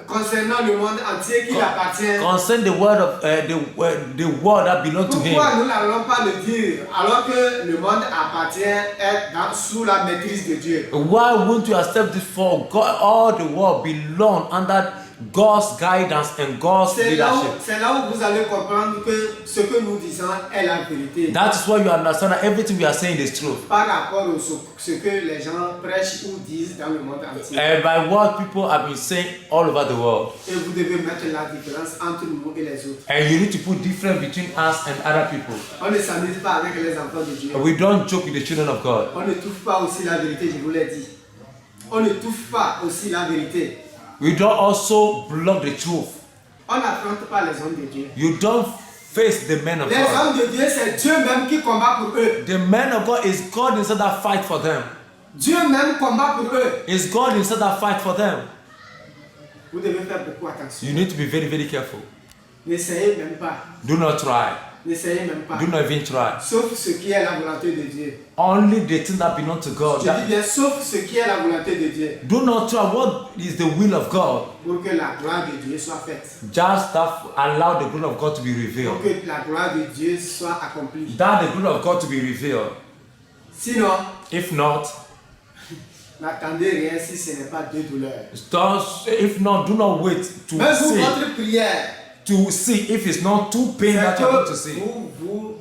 Concernant le monde entier qui appartient. Concern the world of the world that belongs to him. Pourquoi nous n'allons pas le dire alors que le monde appartient sous la maîtrise de Dieu? Why won't you accept this for God? All the world belong under God's guidance and God's leadership. C'est là où vous allez comprendre que ce que nous disons est la vérité. That is why you understand that everything we are saying is true. Par rapport à ce que les gens prêchent ou disent dans le monde entier. And by what people have been saying all over the world. Et vous devez mettre la différence entre nous et les autres. And you need to put difference between us and other people. On ne s'amuse pas avec les enfants de Dieu. We don't joke with the children of God. On ne touche pas aussi la vérité, je vous l'ai dit. On ne touche pas aussi la vérité. We don't also block the truth. On n'affronte pas les hommes de Dieu. You don't face the men of Les God. hommes de Dieu, c'est Dieu même qui combat pour eux. The men of God is God himself that fight for them. Dieu même combat pour eux. It's God himself that fight for them. Vous devez faire beaucoup attention. You need to be very, very careful. N'essayez même pas. Do not try. N'essayez même pas. Do not even try. Sauf ce qui est la volonté de Dieu. Only the things that belong to God. Je dis bien, sauf ce qui est la volonté de Dieu. Do not try what is the will of God. Pour que la gloire de Dieu soit faite. Just that allow the glory of God to be Pour revealed. que la gloire de Dieu soit accomplie. That the glory of God to be revealed. Sinon, If not, n'attendez rien si ce n'est pas de douleur. if not, do not wait to Même pour see. votre prière, To see if it's not too pain c'est that you're going to que see. vous vous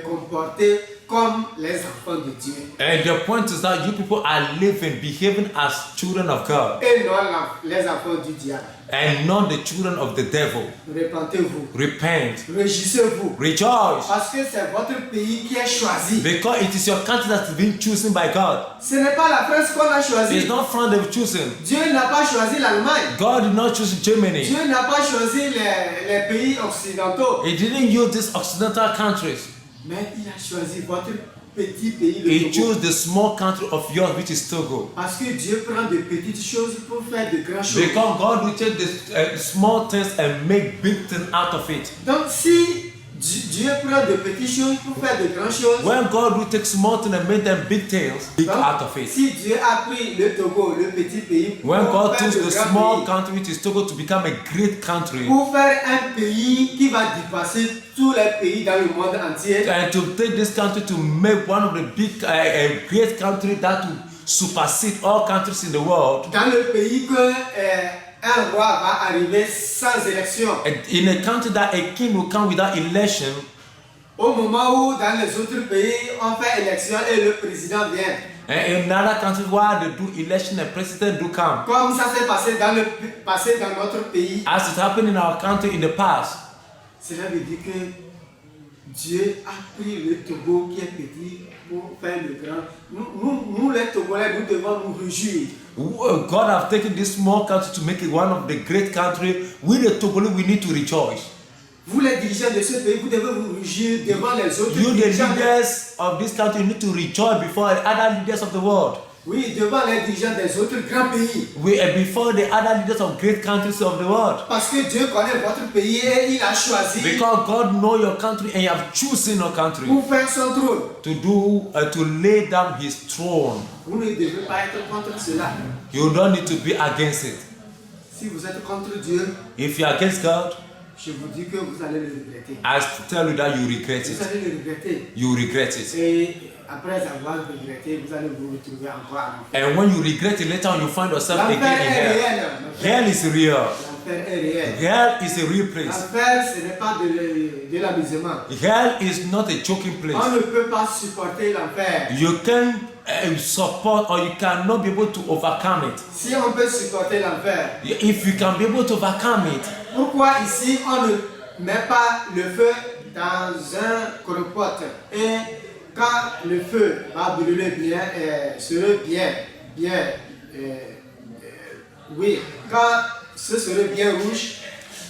comportez comme les enfants de Dieu. And the point is that you people are living, behaving as children of God Et non les enfants du diable. and not the children of the devil. Répentez-vous. Repent, Réjouissez-vous. rejoice, Parce que c'est votre pays qui est choisi. because it is your country that is being chosen by God. Ce n'est pas la France qu'on a It's choisi. not France they've chosen. Dieu n'a pas choisi l'Allemagne. God did not choose Germany. Dieu n'a pas choisi les pays occidentaux. He didn't use these occidental countries. Mais il a choisi votre petit pays, le He Togo. chose the small country of yours, which is Togo. Parce que Dieu prend de petites choses pour faire de grandes choses. Because God will take the small things and make big things out of it. Donc si Dieu prend de petites choses pour faire de grandes choses, When God will take small things and make them big things, big donc, out of it. si Dieu a pris le Togo, le petit pays, pour When God faire took de the grands small pays, country, which is Togo, to become a great country, pour faire un pays qui va dépasser tous les pays dans le monde entier, and to take this country to make one of the big, great country that will supersede all countries in the world, dans le pays que un roi va arriver sans élection. in a country that a king will come without election, Au moment où dans les autres pays on fait élection et le président vient. and in another country where they do election and president do come, Comme ça s'est passé dans notre pays. as it happened in our country in the past. Cela veut dire que Dieu a pris le Togo qui est petit pour faire le grand. Nous les Togolais, nous devons nous réjouir. God have taken this small country to make it one of the great country. We the Togolese, we need to rejoice. Vous les dirigeants de ce pays, vous devez vous réjouir devant les autres You the dirigeants. leaders of this country need to rejoice before the other leaders of the world. Oui, devant les dirigeants des autres grands pays. We are before the other leaders of great countries of the world. Parce que Dieu connaît votre pays et il a choisi Because God know your country and you have chosen your country pour faire son trône. to lay down His throne. Vous ne devez pas être contre cela. You don't need to be against it. Si vous êtes contre Dieu, If you are against God, je vous dis que vous allez le regretter. I tell you that you regret Vous it. allez le regretter. You regret it. Et après avoir regretté, vous allez vous retrouver encore en enfer. And when you regret it later on, you find yourself again in L'enfer est hell. réel. Hell is real. L'enfer est réel. Hell is a real place. L'enfer, ce n'est pas de l'amusement. Hell is not a joking On place. ne peut pas supporter l'enfer. You can support or you cannot be able to overcome it. Si on peut supporter l'enfer, If you can be able to overcome it, pourquoi ici on ne met pas le feu dans un cropote et quand le feu va brûler bien, serait oui, quand ce serait bien rouge,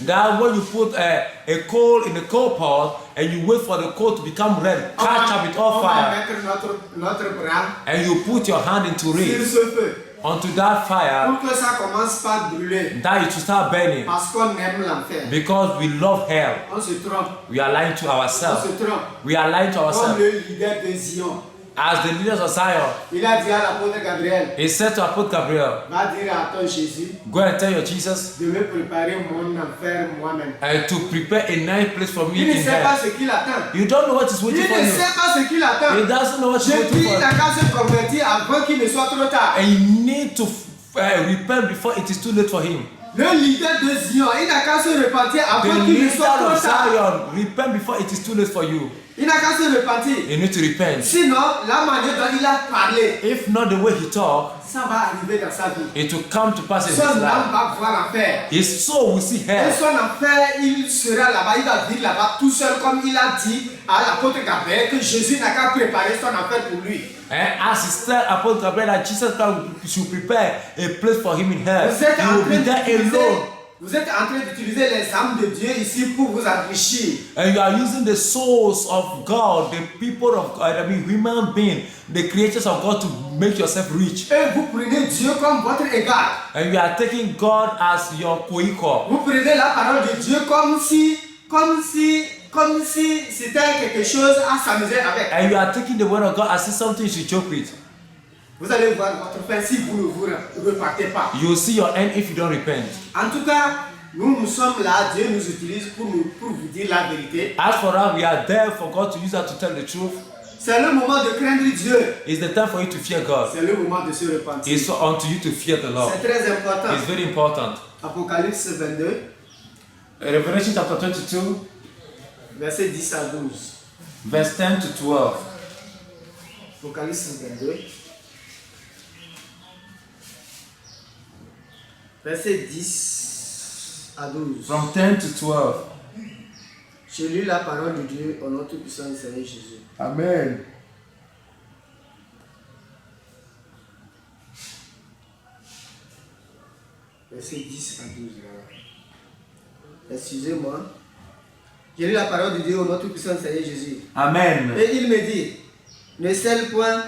that when you put a coal in the coal pot and you wait for the coal to become red, catch up with all on va fire, mettre notre bras and you put your hand into sur it, ce feu onto that fire, pour que ça commence par brûler that it will start burning. parce qu'on aime l'enfer. Because we love hell. On se trompe, We are lying to on ourselves. se trompe. We are lying to Comme ourselves. le leader de Zion. as the leaders of Zion, Il a dit à l'apôtre Gabriel, he said to Apostle Gabriel, va dire à ton Jésus go and tell your Jesus de me préparer mon enfer moi-même. to prepare a nice place for me Il ne in sait pas hell. ce qu'il attend. You don't know what is Il waiting for ne you. sait pas ce qu'il attend. He doesn't know what is waiting Jésus for n'a you. qu'à se convertir avant qu'il ne soit trop tard. And you need to repent before it is too late for him. Le leader de Zion, il n'a qu'à se repentir The avant qu'il ne leader soit trop of tard. Zion, repent before it is too late for you. Il n'a qu'à se repentir. You need to repent. Sinon, la manière dont il a parlé, If not the way he talked, ça va arriver dans sa vie. it will come to pass in his Son âme life. va voir l'enfer. His soul will see Et hell. son enfer, il sera là-bas, il va vivre là-bas tout seul, comme il a dit à l'apôtre Gabriel que Jésus n'a qu'à préparer son enfer pour lui. And as he said Apostle Gabriel that Jesus Christ should prepare a place for him in hell, Vous êtes he en will train be there d'utiliser- alone. vous êtes en train d'utiliser les âmes de Dieu ici pour vous enrichir. And you are using the souls of God, the people of God, I mean human beings, the creatures of God to make yourself rich. Et vous prenez Dieu comme votre égal. And you are taking God as your co-equal. Vous prenez la parole de Dieu comme si c'était quelque chose à s'amuser avec. And you are taking the word of God as if something you should joke with. Vous allez voir votre fin si vous ne vous repartez pas. You will see your end if you don't repent. En tout cas, nous sommes là, Dieu nous utilise pour vous dire la vérité. As for us, we are there for God to use us to tell the truth. C'est le moment de craindre Dieu. It's the time for you to fear God. C'est le moment de se repentir. It's unto you to fear the Lord. C'est très important. It's very important. Apocalypse 22, Revelation chapter 22, versets 10 à 12. verse 10 to 12. Apocalypse 22, versets 10 à 12. From 10 to 12. J'ai lu la parole de Dieu au nom tout-puissant du Seigneur Jésus. Amen. Versets 10 à 12. Excusez-moi. J'ai lu la parole de Dieu au nom tout-puissant du Seigneur Jésus. Amen. Et il me dit, ne scelle point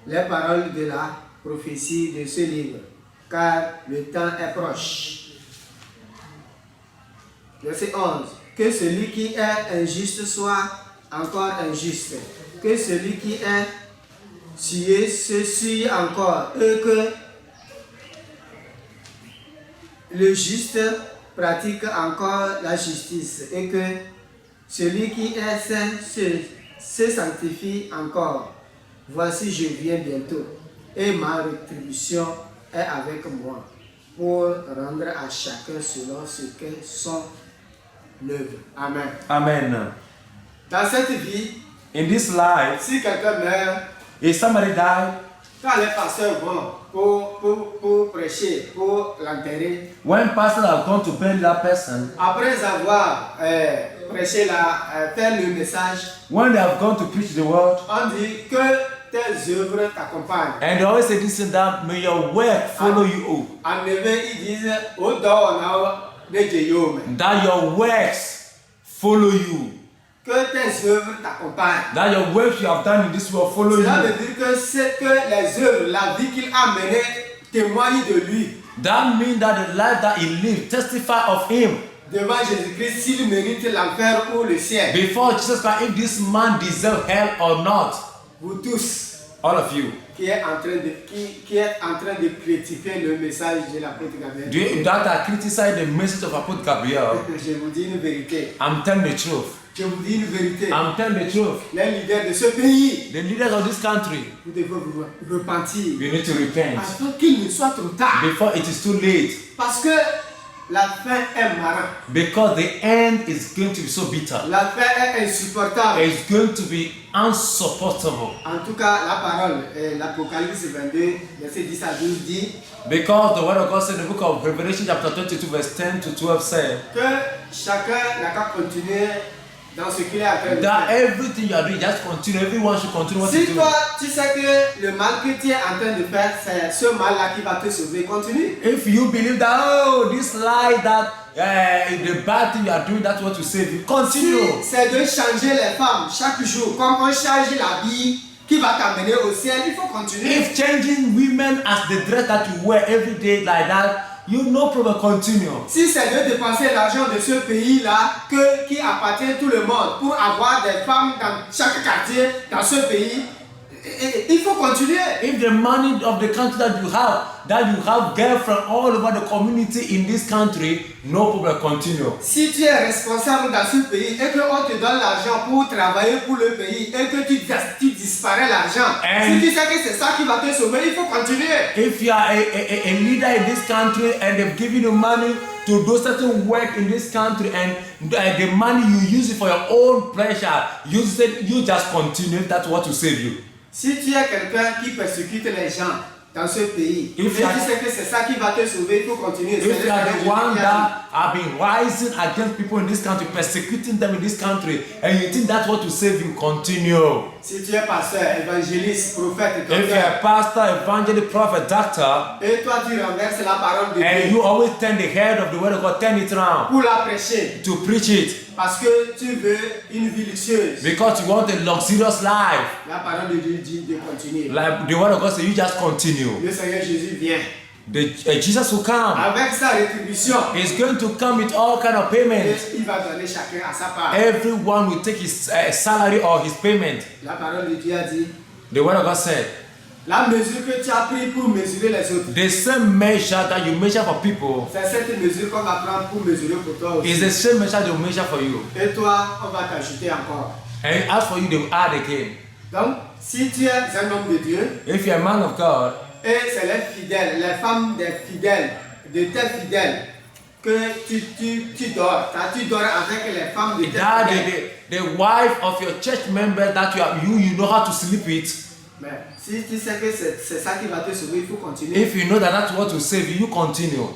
les paroles de la prophétie de ce livre, car le temps est proche. Verset 11. Que celui qui est injuste soit encore injuste. Que celui qui est sué se suie encore. Et que le juste pratique encore la justice. Et que celui qui est saint se sanctifie encore. Voici, je viens bientôt, et ma rétribution est avec moi, pour rendre à chacun selon ce que son œuvre. Amen. Amen. Dans cette vie, In this life, si quelqu'un meurt, if somebody died, quand les pasteurs vont pour prêcher, pour l'enterrer, when pastors have gone to bury that person, après avoir prêché, fait le message, when they have gone to preach the word, on dit que tes œuvres t'accompagnent. and they always say this and that, may your work follow you, En anglais, ils disent au dehors, on a des Jéhovah. that your works follow you, Que tes œuvres t'accompagnent. that your works you have done in this world follow Cela you. veut dire que c'est que les œuvres, la vie qu'il a menée témoignent de lui That means that the life that he lived testify of him devant Jésus-Christ s'il mérite l'enfer ou le ciel. before Jesus Christ, if this man deserve hell or not. Vous tous All of you, qui êtes en train de critiquer le message de l'apôtre Gabriel. that are criticizing the message of Apostle Gabriel, Je vous dis une vérité. I'm telling the truth. Je vous dis une vérité. I'm telling the truth. Les leaders de ce pays, The leaders of this country, vous devez vous repentir we need to repent avant qu'il ne soit trop tard. before it is too late, Parce que la fin est marrante. because the end is going to be so bitter. La fin est insupportable. It's going to be unsupportable, En tout cas, la parole, l'Apocalypse 22, verset 10 à 12 dit because the word of God said in the book of Revelation chapter 22 verse 10 to 12 said que chacun n'a qu'à continuer dans ce qu'il est en train de that faire. everything you are doing, just continue. Everyone should continue what Si he's doing. toi, tu sais que le mal que tu es en train de faire, c'est ce mal-là qui va te sauver, continue. If you believe that, oh, this lie, that the bad thing you are doing, that's what will save you, Si continue. c'est de changer les femmes chaque jour, comme on change la vie qui va t'amener au ciel, il faut continuer. If changing women as the dress that you wear every day like that you no problem, continue. Si c'est de dépenser l'argent de ce pays-là qui appartient à tout le monde pour avoir des femmes dans chaque quartier dans ce pays, il faut continuer. If the money of the country that you have girlfriend all over the community in this country, no problem, continue. Si tu es responsable dans ce pays et qu'on te donne l'argent pour travailler pour le pays et que tu disparais l'argent, si tu sais que c'est ça qui va te sauver, il faut continuer. If you are a leader in this country and they've given you money to do certain work in this country and the money you use it for your own pleasure, you just continue. That's what will save you. Si tu es quelqu'un qui persécute les gens dans ce pays, et tu If you are- sais que c'est ça qui va te sauver, il faut continuer. If you are the one that have been rising against people in this country, persecuting them in this country, and you think that's what will save you, continue. Si tu es pasteur, évangéliste, prophète, If you're docteur, a pastor, evangelist, prophet, doctor, et toi tu renverses la parole de and Dieu you always turn the head of the word of God, turn it around pour la prêcher, to preach it parce que tu veux une vie luxueuse, because you want a luxurious life. la parole de Dieu dit de continuer. Like the word of God says, you just continue. Le Seigneur Jésus vient. Jesus will come. Avec sa rétribution, He's going to come with all kind of payment. et il va donner chacun à sa part. Everyone will take his salary or his payment. La parole de Dieu a dit, The word of God said, la mesure que tu as pris pour mesurer les autres, the same measure that you measure for people c'est cette mesure qu'on va prendre pour mesurer pour toi aussi. is the same measure they will measure for you. Et toi, on va t'ajouter encore. And as for you, they will add again. Donc, si tu es un homme de Dieu, If you're a man of God, et c'est les fidèles, les femmes des fidèles, de tes fidèles, que tu dors, tu dors avec les femmes de tes that fidèles. the wife of your church member that you know how to sleep with, Mais si tu sais que c'est ça qui va te sauver, il faut continuer. if you know that that's what will save you, you continue.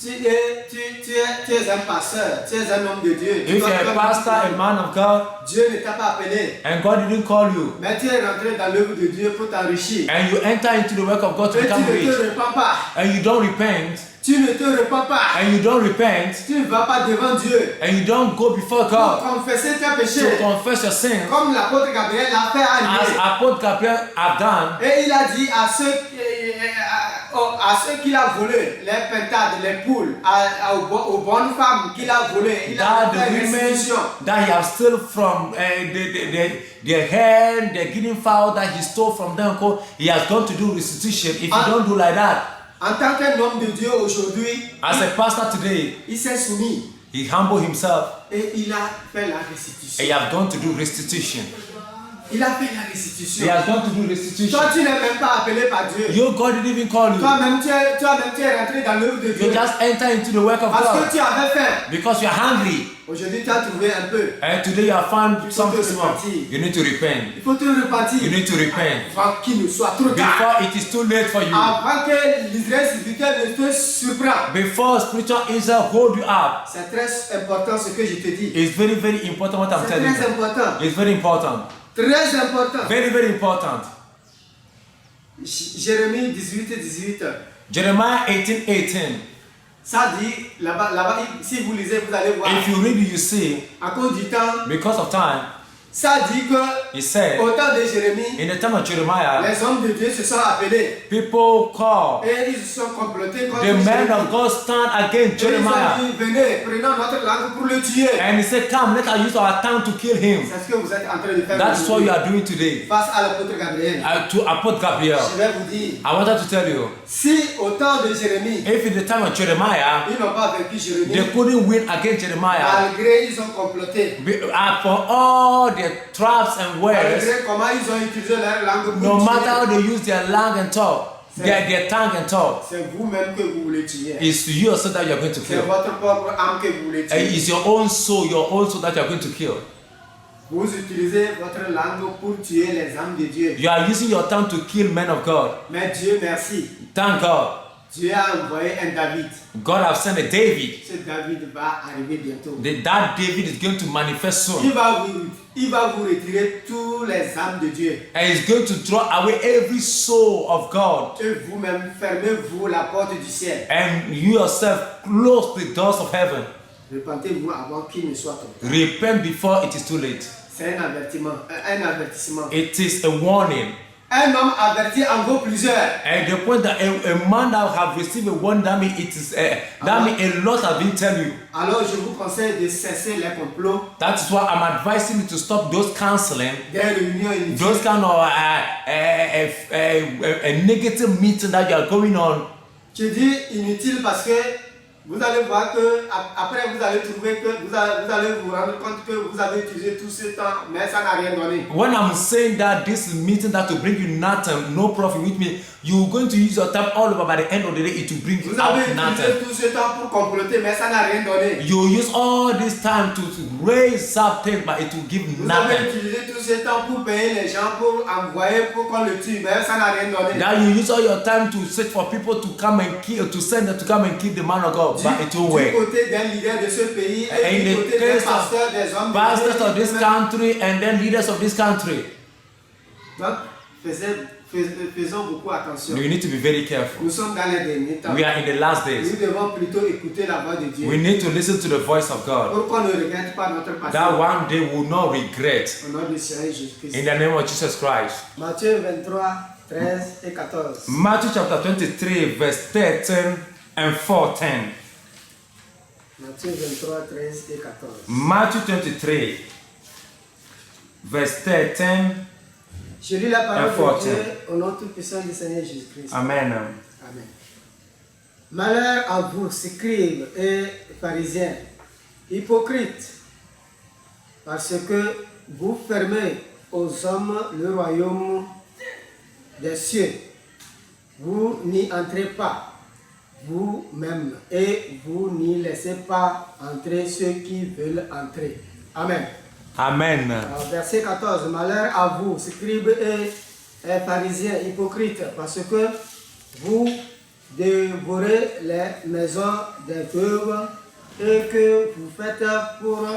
Tu es un pasteur, tu es un homme de Dieu. If you're a pastor, a man of God, Dieu ne t'a pas appelé, and God didn't call you, mais tu es rentré dans l'œuvre de Dieu pour t'enrichir. and you enter into the work of God to Et tu become ne rich, te repens pas. and you don't repent, Tu ne te repens pas. and you don't repent, Tu ne vas pas devant Dieu and you don't go before pour God confesser tes to péchés. confess your sins, Comme l'apôtre Gabriel l'a fait à as lui. Apostle Gabriel have done, Et il a dit à ceux qu'il a volé, les pentades, les poules, aux bonnes femmes qu'il a volées, il a that fait the women restitution. that he have stolen from their hen, their guinea fowl that he stole from them, he has gone to do restitution. If you don't do like that, En tant qu'un homme de Dieu aujourd'hui, as a pastor today, il s'est soumis he humbled himself et il a fait la and restitution. he has gone to do restitution. Il a fait la He restitution. has gone to do restitution. Toi, tu n'es même pas appelé par Dieu. Your God didn't even call you. Toi-même, tu es rentré dans l'œuvre de You Dieu. just enter into the work of Parce que God tu avais faim. because you're hungry. Aujourd'hui, tu as trouvé un peu. And today you have found faut something te small. repentir. You need to repent. Il faut te repentir. You need to repent Avant qu'il ne soit trop tard. before it is too late for you. Avant que l'Israël spirituel ne te surprenne. Before spiritual Israel hold you up. C'est très important ce que je te dis. It's very, very important what I'm C'est telling très you. important. It's very important. Très important. Very, very important. Jérémie 18. Jeremiah 18:18. Ça dit, là-bas, si vous lisez, vous allez voir. If you read it, you see, À cause du temps, because of time, ça dit que he said, au temps de Jérémie, in the time of Jeremiah, les hommes de Dieu se sont appelés people call. et ils se sont complotés contre The man Jérémie. of God stand against Et ils ont Jeremiah. dit, venez, prenons notre langue pour le tuer. And he said, come, let us use our tongue to kill him. C'est ce que vous êtes en train de faire That's what aujourd'hui. you are doing today. Face à l'apôtre Gabriel. To Apostle Gabriel, Je vais vous dire, I wanted to tell you, si au temps de Jérémie, if in the time of Jeremiah, ils n'ont pas vaincu Jérémie, they couldn't win against Jeremiah, malgré ils ont comploté, for all their traps and wares, malgré comment ils ont utilisé leur langue no pour matter how tuer, they use their langue and talk, their tongue and talk, c'est vous-même que vous voulez tuer. it's you yourself that you're going to C'est kill. votre propre âme que vous voulez And tuer. it's your own soul that you're going to kill. Vous utilisez votre langue pour tuer les âmes de Dieu. You are using your tongue to kill men of God. Mais Dieu merci, Thank God. Dieu a envoyé un David. God have sent a David. Ce David va arriver bientôt. That David is going to manifest soon. Il va vous retirer tous les âmes de Dieu. And he's going to draw away every soul of God. Et vous-même, fermez-vous la porte du ciel. And you yourself close the doors of heaven. Repentez-vous avant qu'il ne soit trop tard. Repent before it is too late. C'est un avertissement. It is a warning. Un homme averti en vaut plusieurs. At the point that a man that have received a warning, that means it is that means a lot has been tell you. Alors je vous conseille de cesser les complots, That is why I'm advising you to stop those counseling, des réunions inutiles. those kind of a negative meeting that you are going on. Je dis inutile parce que vous allez voir que après vous allez trouver que vous allez vous rendre compte que vous avez utilisé tout ce temps, mais ça n'a rien donné. When I'm saying that this meeting that will bring you nothing, no profit with me, you're going to use your time all over. By the end of the day, it will bring you Vous avez out nothing. utilisé tout ce temps pour comploter, mais ça n'a rien donné. You use all this time to raise something, but it will give Vous avez nothing. utilisé tout ce temps pour payer les gens, pour envoyer, pour qu'on le tue, mais ça n'a rien donné. Now you use all your time to search for people to come and kill, to send them to come and kill the man of God, but it won't Du work. côté d'un leader de ce pays et In du the côté des case pasteurs, des hommes of de pastors Dieu, of this country and then leaders of this country, donc, faisons beaucoup attention. you need to be very careful. Nous sommes dans les derniers temps. We are in the last days. Nous devons plutôt écouter la voix de Dieu. We need to listen to the voice of God. Pour qu'on ne regrette pas notre passé. That one day we will not regret. Au nom du Seigneur Jésus-Christ. In the name of Jesus Christ. Matthieu 23, 13 et 14. Matthew chapter 23, verse 13 and 14. Matthieu 23, 13 et 14. Matthew 23, verse 13. Je lis la parole And 14. de Dieu au nom tout-puissant du Seigneur Jésus-Christ. Amen. Amen. Malheur à vous, scribes et pharisiens, hypocrites, parce que vous fermez aux hommes le royaume des cieux. Vous n'y entrez pas vous-même et vous n'y laissez pas entrer ceux qui veulent entrer. Amen. Amen. Alors, verset 14. Malheur à vous, scribes et pharisiens, hypocrites, parce que vous dévorez les maisons des veuves et que vous faites pour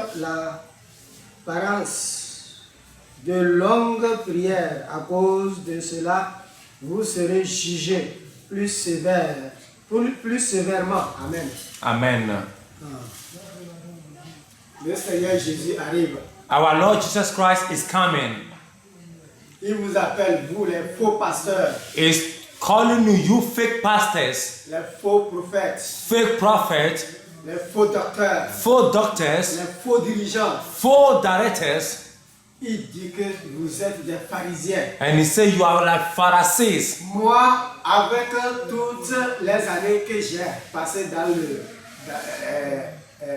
l'apparence de longues prières. À cause de cela, vous serez jugés plus sévèrement. Amen. Amen. Le Seigneur Jésus arrive. Our Lord Jesus Christ is coming. Il vous appelle, vous les faux pasteurs, Is calling you fake pastors, les faux prophètes, fake prophets, les faux docteurs, faux doctors, les faux dirigeants. faux directors, Il dit que vous êtes des pharisiens. and he say you are like Pharisees. Moi, avec toutes les années que j'ai passées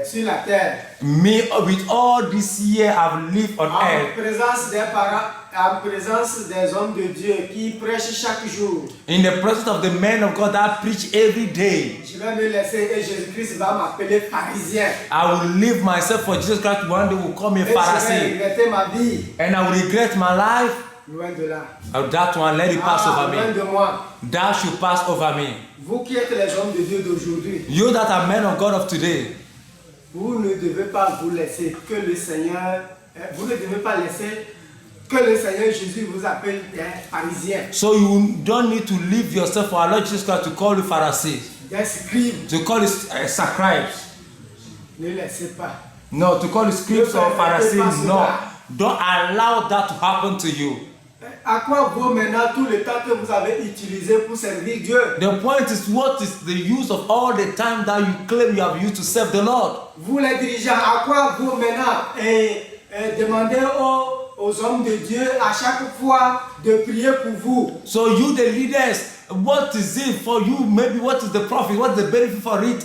sur la terre, Me, with all this year I've lived on en earth, présence des parents, en présence des hommes de Dieu qui prêchent chaque jour, in the presence of the men of God that preach every day, je vais me laisser et Jésus-Christ va m'appeler pharisien. I will leave myself for Jesus Christ. One day will call me Et je vais Pharisee, regretter ma vie. and I will regret my life. Loin de là. That one, let it pass over Loin me. de moi. That should pass over me. Vous qui êtes les hommes de Dieu d'aujourd'hui, You that are men of God of today, vous ne devez pas vous laisser que le Seigneur, vous ne devez pas laisser que le Seigneur Jésus vous appelle des pharisiens, so you don't need to leave yourself for our Lord Jesus Christ to call you Pharisees, des scribes. to call you scribes. Ne laissez pas. No, to call you scribes or Pharisees. No, don't allow that to happen to you. À quoi vaut maintenant tout le temps que vous avez utilisé pour servir Dieu? The point is, what is the use of all the time that you claim you have used to serve the Lord? Vous les dirigeants, à quoi vaut maintenant demander aux hommes de Dieu à chaque fois de prier pour vous? So you, the leaders, what is it for you? Maybe what is the profit? What's the benefit for it?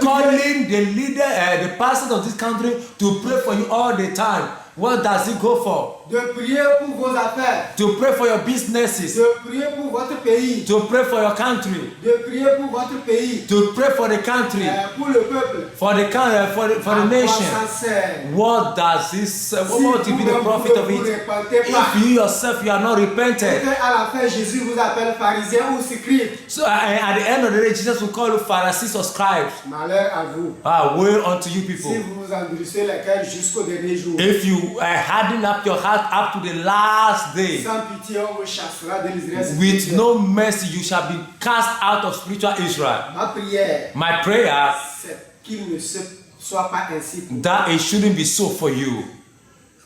Calling the leader, the pastors of this country to pray for you all the time. What does it go for? De prier pour vos affaires, To pray for your businesses, de prier pour votre pays, to pray for your country, de prier pour votre pays, to pray for the country, pour le peuple. for the country, for the nation. À quoi ça sert? What does this? What will be the profit of Vous ne it? répentez pas. If you yourself you are not Et repented, à la fin, Jésus vous appelle pharisien ou scribe. so at the end of the day, Jesus will call you Pharisees or scribes. Malheur à vous. Woe unto you Si people. vous vous endurcissez les cœurs jusqu'au dernier jour. If you harden up your heart up to the last day, Sans pitié, on vous chassera de l'Israël. with no mercy you shall be cast out of spiritual Israel. Ma prière, My prayer c'est qu'il ne soit pas ainsi pour that it shouldn't be so for you.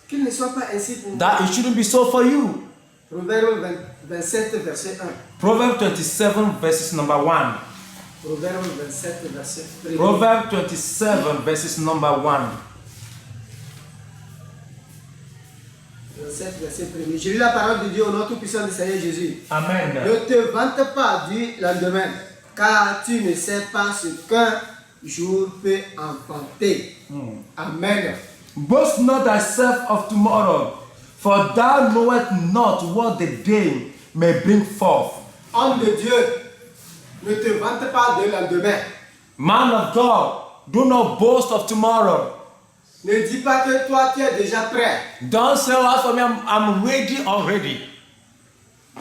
Qu'il ne soit pas ainsi pour That it shouldn't be so for you. Proverbe 27, verset 1. Proverbs 27, verses number 1. Proverbe 27, verset 1. Proverbs 27, verses number 1. 27, verset 1. Je lis la parole de Dieu au nom tout-puissant du Seigneur Jésus. Amen. Ne te vante pas du lendemain, car tu ne sais pas ce qu'un jour peut enfanter. Amen. Boast not thyself of tomorrow, for thou knowest not what the day may bring forth. Homme de Dieu, ne te vante pas de lendemain. Man of God, do not boast of tomorrow. Ne dis pas que toi tu es déjà prêt. Don't say, oh, as for me, I'm ready already.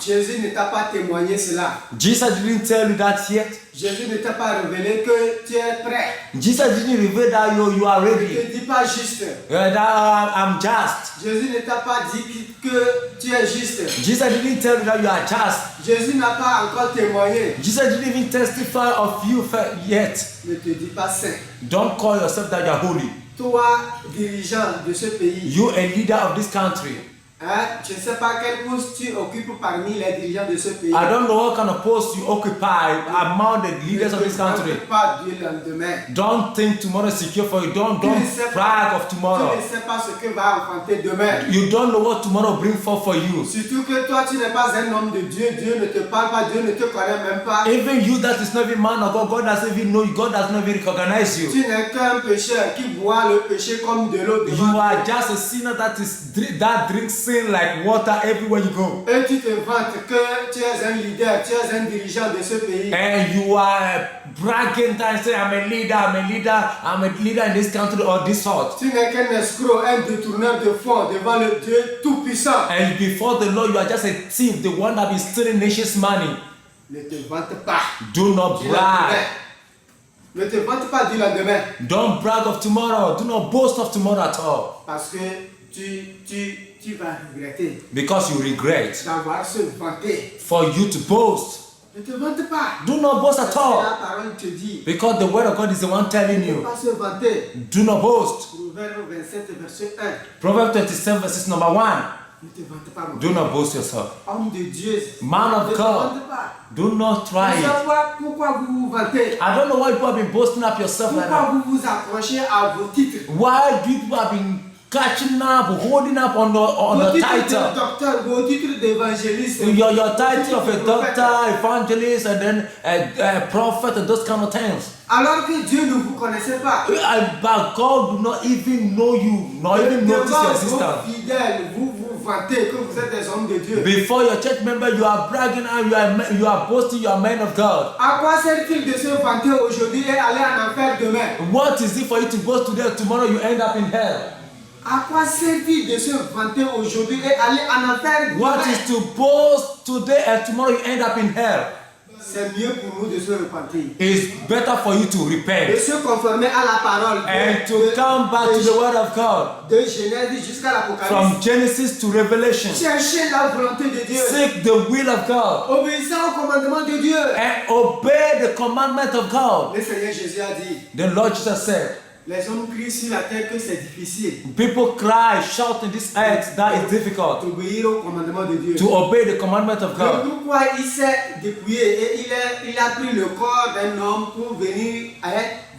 Jésus ne t'a pas témoigné cela. Jesus didn't tell you that yet. Jésus ne t'a pas révélé que tu es prêt. Jesus didn't reveal that you are Ne ready. te dis pas juste. That I'm just. Jésus ne t'a pas dit que tu es juste. Jesus didn't tell you that you are just. Jésus n'a pas encore témoigné. Jesus didn't even testify of you yet. Ne te dis pas saint. Don't call yourself that you are holy. Toi, dirigeant de ce pays, You a leader of this country. hein, je ne sais pas quel poste tu occupes parmi les dirigeants de ce pays. I don't know what kind of post you occupy among the leaders of this country. Ne te vante pas du lendemain. Don't think tomorrow is secure for you. Don't Tu ne sais brag pas- of tomorrow. Tu ne sais pas ce que va enfanter demain. You don't know what tomorrow bring forth for you. Surtout que toi, tu n'es pas un homme de Dieu. Dieu ne te parle pas. Dieu ne te connaît même pas. Even you that is not even man of God, God doesn't even know you. God does not even recognize you. Tu n'es qu'un pécheur qui boit le péché comme de l'eau devant You are Dieu. just a sinner that drinks sin like water everywhere you go. Et tu te vantes que tu es un leader, tu es un dirigeant de ce pays. And you are bragging and saying, I'm a leader in this country or this sort. Tu n'es qu'un escroc, un détourneur de fonds devant le Dieu tout-puissant. And before the Lord, you are just a thief, the one that is stealing nation's money. Ne te vante pas Do not du brag. lendemain. Ne te vante pas du lendemain. Don't brag of tomorrow. Do not boast of tomorrow at all. Parce que tu vas regretter Because you regret d'avoir se vanter. for you to boast. Ne te vante pas. Do not boast Parce at que all. la parole te dit. Because the word of God is the one telling Ne you. pas se vanter. Do not boast. Proverbe 27, verset 1. Proverbs 27 verses number 1. Ne te vante pas, mon Do frère. not boast yourself. Homme de Dieu. Man of ne te God. vante pas. Do not try Vous it. savez pourquoi vous vous vantez? I don't know why people have been boasting up yourself like Pourquoi that. vous vous accrochez à vos titres? Why people have been catching up, holding up on Vos the titres de title. docteur, vos titres d'évangéliste. Your title of vos a titres de prophète. doctor, evangelist, and then a prophet, and those kind of things. Alors que Dieu ne vous connaissait pas. But God do not even know you, not even notice your Devant existence. vos fidèles, vous vous vantez que vous êtes des hommes de Dieu. Before your church member, you are bragging and you are boasting you are men of God. À quoi sert-il de se vanter aujourd'hui et aller en enfer demain? What is it for you to boast today? Tomorrow you end up in hell. À quoi sert-il de se vanter aujourd'hui et aller en enfer What demain? is to boast today and tomorrow you end up in hell? C'est mieux pour nous de se repentir. It's better for you to De repent se conformer à la parole. and to come back to the word of God. De Genèse jusqu'à l'Apocalypse. From Genesis to Revelation. Cherchez la volonté de Dieu. Seek the will of God Obéissant au commandement de Dieu. and obey the commandment of God. Le Seigneur Jésus a dit, The Lord Jesus said, les hommes crient sur la terre que c'est difficile people cry, shout in this earth that it's difficult d'obéir au commandement de Dieu. to obey the commandment of Mais God. pourquoi il s'est dépouillé et il a pris le corps d'un homme pour venir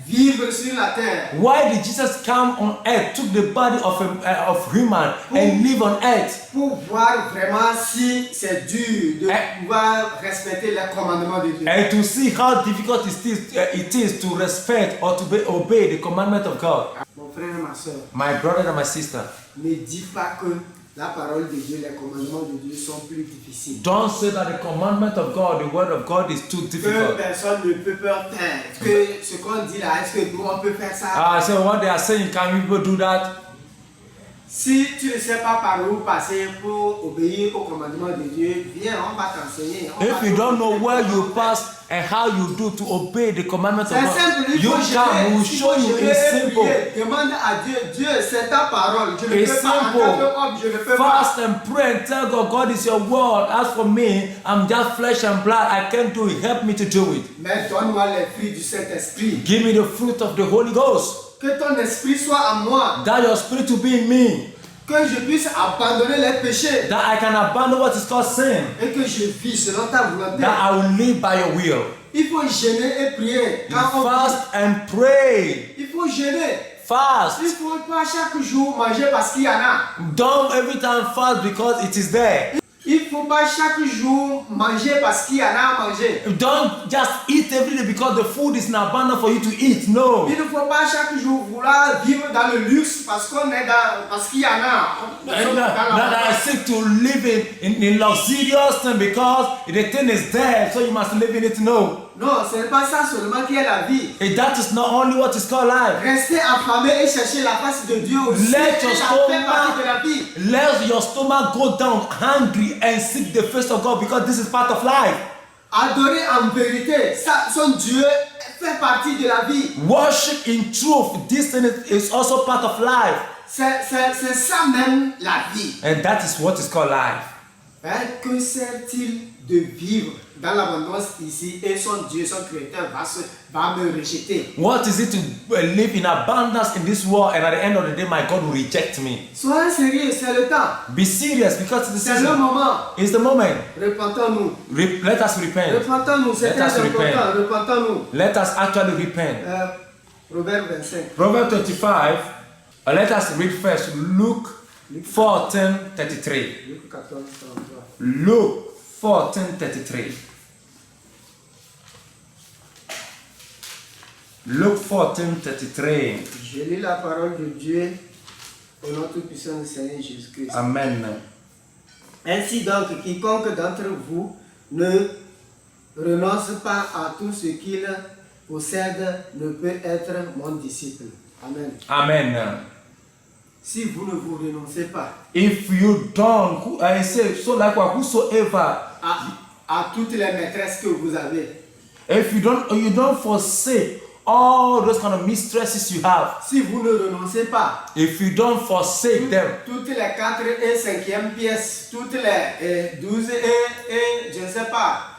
vivre sur la terre. Why did Jesus come on earth, took the body of human and live on earth? Pour voir vraiment si c'est dur de pouvoir respecter les commandements de Dieu. And to see how difficult it is to respect or to obey the commandment of God. Mon frère et ma soeur, My brother and my sister, ne dis pas que la parole de Dieu, les commandements de Dieu sont plus difficiles. don't say that the commandment of God, the word of God is too Que difficult. personne ne peut faire. Que ce qu'on dit là, est-ce que nous on peut faire ça? So what they are saying, can people do that? Si tu ne sais pas par où passer pour obéir au commandement de Dieu, viens, on va t'enseigner. If you don't know where you pass and how you do to obey the commandments of C'est God, simple, il you faut come, we will show you. It's simple. Demande à Dieu, Dieu, c'est ta parole. Je ne It's peux pas, en tant simple. qu'homme, je ne peux pas. Fast and pray and tell God, God is your word. As for me, I'm just flesh and blood. I can't do it. Help me to do it. Mais donne-moi les fruits du Saint-Esprit. Give me the fruit of the Holy Ghost. Que ton esprit soit en moi. That your spirit to be in me. que je puisse abandonner les péchés that I can abandon what is called sin, et que je vis selon ta volonté. that I will live by your will. Il faut jeûner et prier. You Quand on fast and pray. il faut jeûner. Fast. Il ne faut pas chaque jour manger parce qu'il y en a. Don't every time fast because it is there. Il ne faut pas chaque jour manger parce qu'il y en a à manger. Don't just eat every day because the food is in abundance for you to eat. No. Il ne faut pas chaque jour vouloir vivre dans le luxe parce qu'il y en a. That I seek to live in luxurious thing because the thing is there, so you must live in it. No. Non, ce n'est pas ça seulement qui est la vie. And that is not only what is called life. Rester affamé et chercher la face de Dieu aussi. Let your Ça fait partie de la vie. Let your stomach go down hungry and seek the face of God because this is part of life. Adorer en vérité, ça, son Dieu fait partie de la vie. Worship in truth, this thing is also part of life. C'est ça même la vie. And that is what is called life. Hein, que sert-il de vivre dans l'abondance ici et son Dieu, son Créateur va me rejeter? What is it to live in abundance in this world and at the end of the day my God will reject me? Soyez sérieux, c'est le temps. Be serious because it's the C'est le season. moment. It's the moment. Repentons-nous. Let us repent. Repentons-nous, c'est Let très us repent. important. Repentons-nous. Let us actually repent. Proverbe 25. Proverbs 25. Let us read first Luke 14:33. Luc 14, 33. Luke 14:33. Luke 14:33. Je lis la parole de Dieu au nom tout-puissant du Seigneur Jésus-Christ. Amen. Ainsi donc, quiconque d'entre vous ne renonce pas à tout ce qu'il possède ne peut être mon disciple. Amen. Amen. Si vous ne vous renoncez pas If you don't, I say, so likewise, whosoever, à toutes les maîtresses que vous avez, if you don't forsake all those kind of mistresses you have, si vous ne renoncez pas, if you don't forsake them, toutes les 4 et 5e pièces, toutes les 12 et je ne sais pas,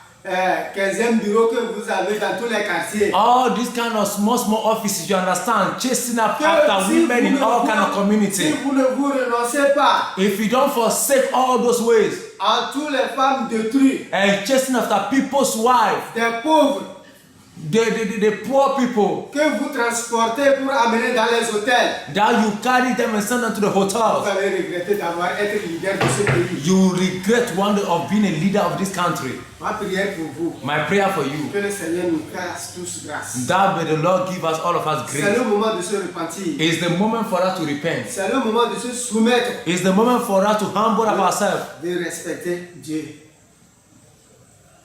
15e bureau que vous avez dans tous les quartiers. all these kind of small offices, you understand, chasing after Si women in vous ne all vous- kind of Si community. vous ne vous renoncez pas If you don't forsake all those ways à toutes les femmes détruites, and chasing after people's wives, des pauvres the poor people, que vous transportez pour amener dans les hôtels, that you carry them and send them to the vous hotels, allez regretter d'avoir été leader de ce pays. you regret one day of being a leader of this country. Ma prière pour vous, My prayer for you, que le Seigneur nous fasse tous grâce. that may the Lord give us all of us C'est grace. le moment de se repentir. It's the moment for us to repent. C'est le moment de se soumettre, It's the moment for us to humble ourselves, de respecter Dieu.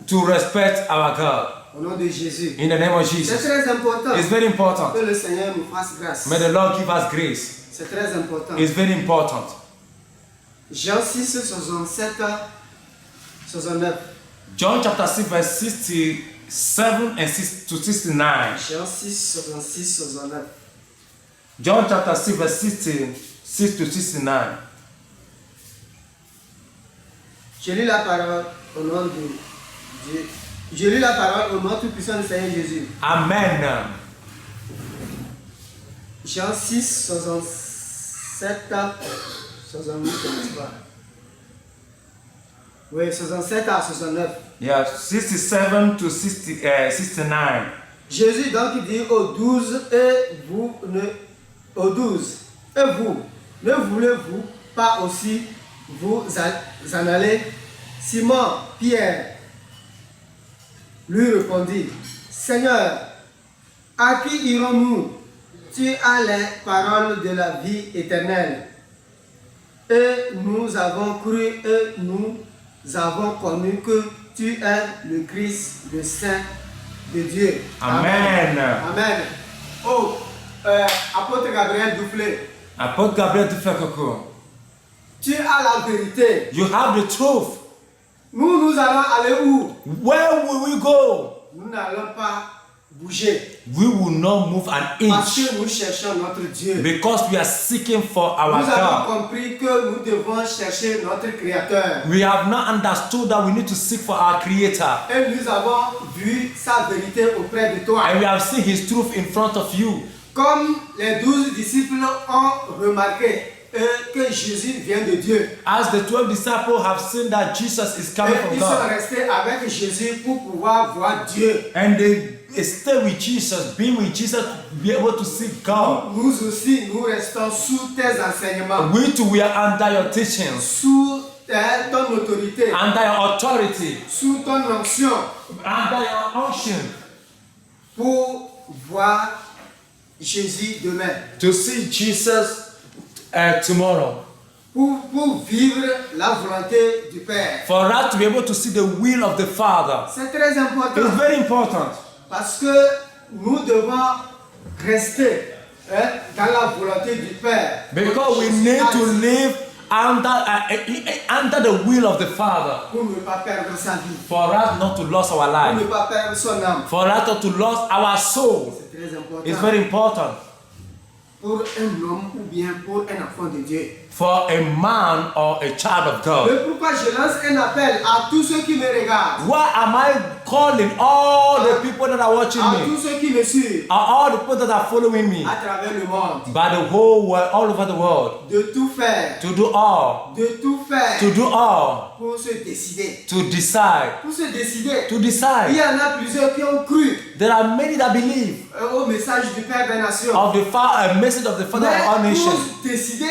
to respect our God. Au nom de Jésus. In the name of C'est Jesus. très important It's very important. que le Seigneur nous fasse grâce. May the Lord give us grace. C'est très important. It's very important. Jean 6, 67, 69. John chapter 6 verse 67 and 6 to 69. Jean 6, 66, 69. John chapter 6 verse 66 to 69. Je lis la parole au nom de Dieu. Je lis la parole au nom tout-puissant du Seigneur Jésus. Amen. Jean 6, 67, 68, 69. Oui, 67 à 69. Yeah, 67 to 69. Jésus donc dit aux 12, et vous, ne voulez-vous pas aussi vous en aller? Simon, Pierre, lui répondit, Seigneur, à qui irons-nous? Tu as les paroles de la vie éternelle. Et nous avons cru et nous avons connu que tu es le Christ, le Saint de Dieu. Amen. Amen. Oh, apôtre Gabriel Doufflet, Apôtre Gabriel Dufekoko, tu as la vérité. you have the truth. Nous allons aller où? Where will we go? Nous n'allons pas bouger. We will not move an Parce inch que nous cherchons notre Dieu. because we are seeking for our Nous avons God. compris que nous devons chercher notre Créateur. We have not understood that we need to seek for our Creator. Et nous avons vu sa vérité auprès de toi. And we have seen His truth in front of you. Comme les 12 disciples ont remarqué, que Jésus vient de Dieu. As the 12 disciples have seen that Jesus is coming Et from ils sont God, restés avec Jésus pour pouvoir voir Dieu. and they stay with Jesus, being with Jesus, to be able to see God. Nous aussi, nous restons sous tes enseignements, We too, we are under your teachings, sous ton autorité, under your authority, sous ton onction, under your unction, pour voir Jésus demain, to see Jesus tomorrow. pour vivre la volonté du Père. For us to be able to see the will of the Father. C'est très important It's very important. parce que nous devons rester dans la volonté du Père. Because we Jésus need a to dit, live under the will of the Father. pour ne pas perdre sa vie, For us not to lose our pour ne life. pas perdre son âme. For us not to lose our soul. C'est très important It's very important. pour un homme ou bien pour un enfant de Dieu. For a man or a child of God. Mais pourquoi je lance un appel à tous ceux qui me regardent, Why am I calling all the people that are watching à me, tous ceux qui me suivent all the people that are following me, à travers le monde, by the whole world, all over the world, de tout faire, to do all, de tout faire to do all, pour se décider. to decide, Pour se décider. to Il decide. y en a plusieurs qui ont cru There are many that believe au message du Père des Nations. of the message of the Father of all Mais nations, pour décider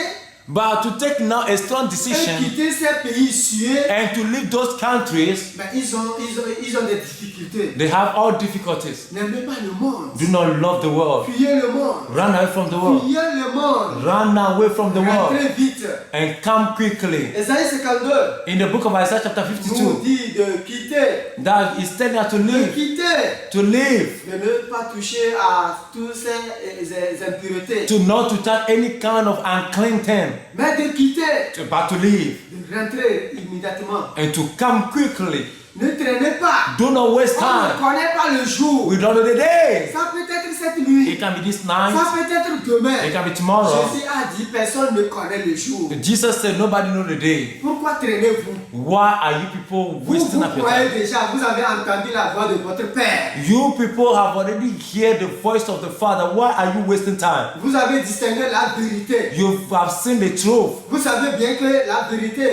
but to take now a strong et decision quitter ces pays sués, and to leave those countries, ben, ils ont des difficultés. they have all difficulties. N'aimez pas le monde. Do not love the world. Fuyez le monde. Run away from the world. Fuyez le monde. Run away from the world Rentrez vite. and come quickly. Esaïe 52 In the book of Isaiah chapter nous 52, dit de quitter. that is telling us to De live, quitter. to live, De ne pas toucher à toutes ces impuretés. to not to touch any kind of unclean thing, Mais de quitter. but to live De rentrer immédiatement. and to come quickly. Ne traînez pas. Do not waste On ne time. connaît pas le jour. We don't know the day. Ça peut être cette nuit. It can be this Ça night. peut être demain. It can be tomorrow. Jésus a dit personne ne connaît le jour. Jesus said nobody know the day. Pourquoi traînez-vous? Why are you people Vous wasting up your croyez time? déjà, vous avez entendu la voix de votre Père. You people have already heard the voice of the Father. Why are you wasting time? Vous avez distingué la vérité. You have seen the truth. Vous savez bien que la vérité,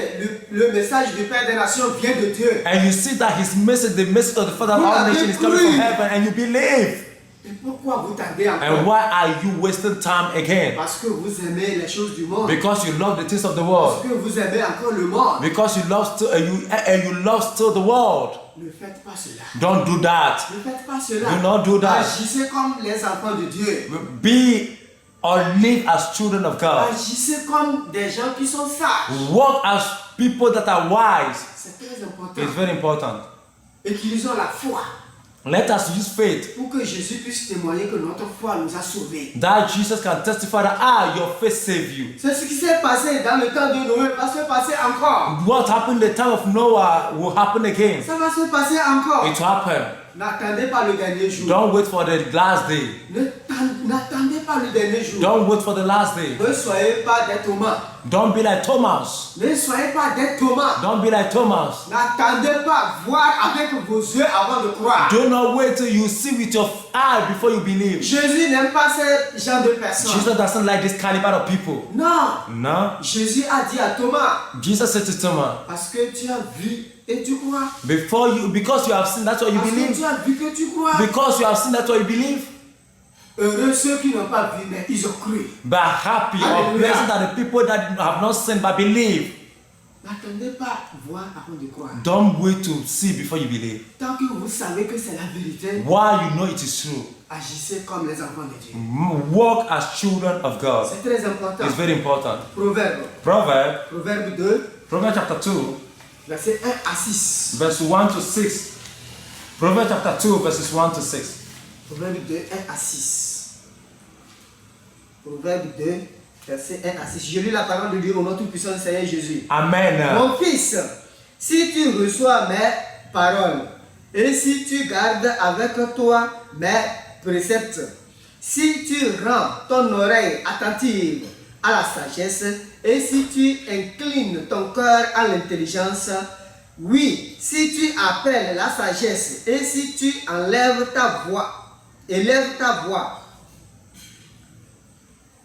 le message du Père des Nations vient de Dieu. And you see that his message, the message of the Father of Vous all l'avez nations is coming cru. from heaven, and you believe. Et pourquoi vous tardez And encore? why are you wasting time again? Parce que vous aimez les choses du monde. Because you love the things of the Parce world. que vous aimez encore le monde. Because you love still, you love still the world. Ne faites pas cela. Don't do that. Ne faites pas cela. Do not do that. Agissez comme les enfants de Dieu. Be or live as children of God. Agissez comme des gens qui sont sages. Walk as people that are wise. C'est très important. It's very important. Utilisons la foi Let us use faith pour que Jésus puisse témoigner que notre foi nous a sauvés. that Jesus can testify that your faith saved you. C'est ce qui s'est passé dans le temps de Noé, va se passer encore. What happened in the time of Noah will happen again. Ça va se passer encore. It will happen. N'attendez pas le dernier jour. Don't wait for the last day. N'attendez pas le dernier jour. Don't wait for the last day. Ne soyez pas des Thomas. Don't be like Thomas. Ne soyez pas des Thomas. Don't be like Thomas. N'attendez pas voir avec vos yeux avant de croire. Do not wait till you see with your eye before you believe. Jésus n'aime pas ce genre de personnes. Jesus doesn't like this caliber of people. Non. No. Jésus a dit à Thomas, Jesus said to Thomas, parce que tu as vu et tu crois. because you have seen, that's why you Parce que believe. tu as vu que tu crois. Because you have seen, that's why you believe. Heureux ceux qui n'ont pas vu, mais ils ont cru. But happy or Hallelujah. blessed are the people that have not seen but believe. N'attendez pas voir avant de croire. Don't wait to see before you believe. Tant que vous savez que c'est la vérité, While you know it is true, agissez comme les enfants de Dieu. walk as children of God. C'est très important. It's very important. Proverbe. Proverbs 2, chapter 2, verset 1 à 6. verse 1 to 6. Proverbs chapter 2, verses 1 to 6. Proverbe 2, 1 à 6. Proverbe 2, verset 1 à 6. Je lis la parole de Dieu au nom tout-puissant du Seigneur Jésus. Amen. Mon fils, si tu reçois mes paroles et si tu gardes avec toi mes préceptes, si tu rends ton oreille attentive à la sagesse et si tu inclines ton cœur à l'intelligence, oui, si tu appelles la sagesse et si tu élèves ta voix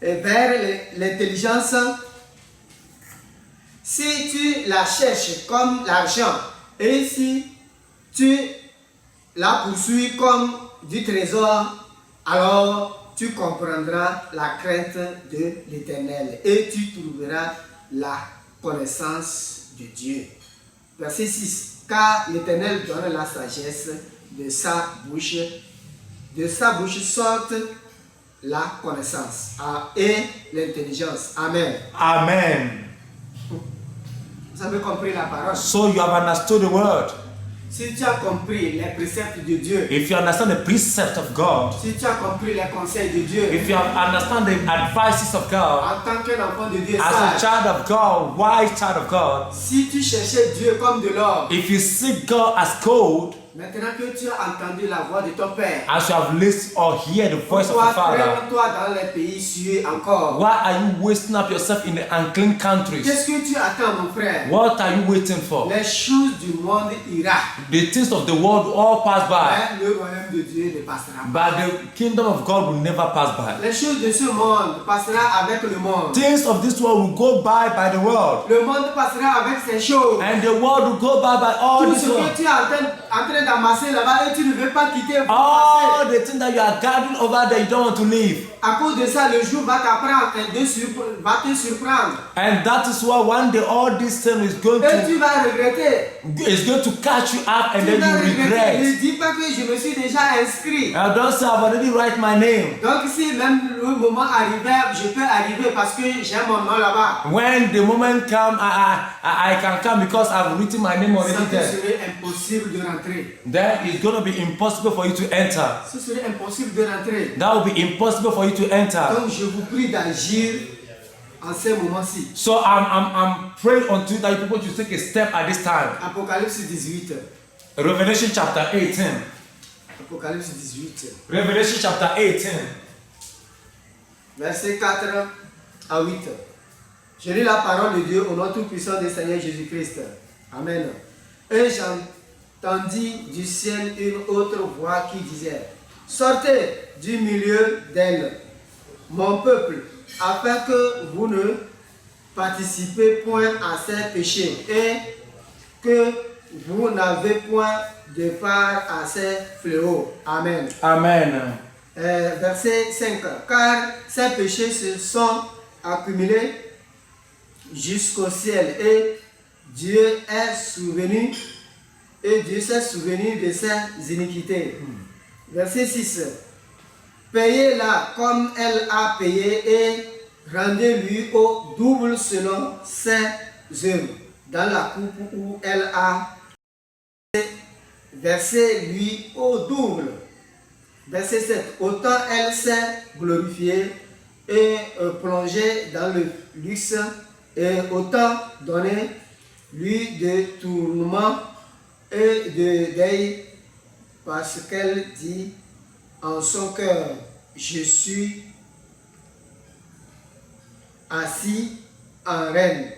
vers l'intelligence Si tu la cherches comme l'argent et si tu la poursuis comme du trésor, alors tu comprendras la crainte de l'Éternel et tu trouveras la connaissance de Dieu. Verset 6. Car l'Éternel donne la sagesse, de sa bouche sorte la connaissance et l'intelligence. Amen. Amen. Vous avez compris la parole. So you have understood the word. Si tu as compris les préceptes de Dieu, If you understand the precepts of God, si tu as compris les conseils de Dieu, if you understand the advices of God, en tant qu'un enfant de Dieu as a sage, child of God, wise child of God, si tu cherchais Dieu comme de l'or, if you seek God as gold, maintenant que tu as entendu la voix de ton Père, as you have listened or hear the voice of pourquoi the Father, traînes-toi dans les pays sués encore? why are you wasting up yourself in the unclean countries? Qu'est-ce que tu attends, mon frère? What are you waiting for? Les choses du monde ira, The things of the world all pass by, mais le royaume de Dieu ne passera pas. but the kingdom of God will never pass by. Les choses de ce monde passera avec le monde. Things of this world will go by the world, Le monde passera avec ses choses. and the world will go by all Tout this ce que world. tu es en train d'amasser là-bas et tu ne veux pas quitter. All the things that you are gathering over there, you don't want to leave. À cause de ça, le jour va t'apprendre et va te surprendre. And that is why one day all this thing is going Et tu vas regretter. to catch you up, and Tu then vas you regretter. regret. Ne dis pas que je me suis déjà inscrit. I don't say I've already write my name. Donc si même le moment arrivait, je peux arriver parce que j'ai mon nom là-bas. When the moment come, I can come because I've written my name Ça already te there. serait impossible de rentrer. Then it's going to be impossible for you to enter. Ce serait impossible de rentrer. That will be impossible for you to enter. Donc je vous prie d'agir en ces moments-ci. So I'm praying unto you that you people should take a step at this time. Apocalypse 18. Revelation chapter 18. Apocalypse 18. Revelation chapter 18. Versets 4 à 8. Je lis la parole de Dieu au nom tout-puissant du Seigneur Jésus-Christ. Amen. Et j'entendis du ciel une autre voix qui disait: Sortez du milieu d'elle, mon peuple, afin que vous ne participez point à ses péchés et que vous n'avez point de part à ses fléaux. Amen. Amen. Verset 5. Car ces péchés se sont accumulés jusqu'au ciel et Dieu s'est souvenu de ses iniquités. Verset 6. Payez-la comme elle a payé et rendez-lui au double selon ses œuvres dans la coupe où elle a versé lui au double. Verset 7. Autant elle s'est glorifiée et plongée dans le luxe, et autant donné lui de tourments et de deuil, parce qu'elle dit en son cœur: je suis assis en reine,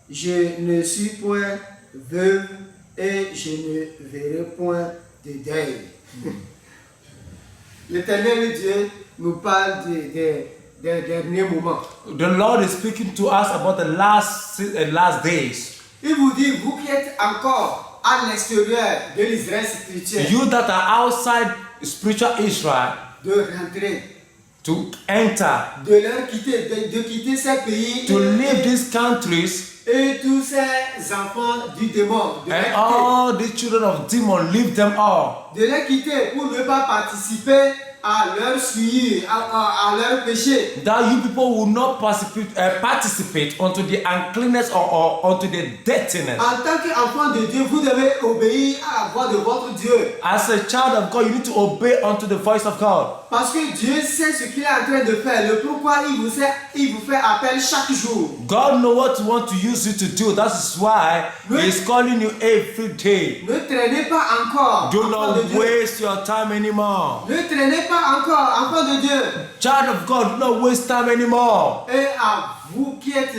je ne suis point veuve et je ne verrai point de deuil. L'Éternel Dieu nous parle des derniers moments. The Lord is speaking to us about the last days. Il vous dit, vous qui êtes encore à l'extérieur de l'Israël spirituel, You that are outside spiritual Israel, de rentrer, to enter, de leur quitter, de quitter ces pays to leave these countries, et tous ces enfants du démon, de and les all the children of demon, leave them all. quitter, de les quitter pour ne pas participer à leur souillure, à leur péché. That you people will not participate unto the uncleanness or unto the dirtiness. En tant qu'enfant de Dieu, vous devez obéir à la voix de votre Dieu. As a child of God, you need to obey unto the voice of God. Parce que Dieu sait ce qu'il est en train de faire, le pourquoi il vous fait appel chaque jour. God knows what He wants to use you to do. That is why He is calling you every day. Ne traînez pas encore, Do enfant de not Dieu. waste your time anymore. Ne traînez pas encore, enfant de Dieu. Child of God, do not waste time anymore. Et à vous qui êtes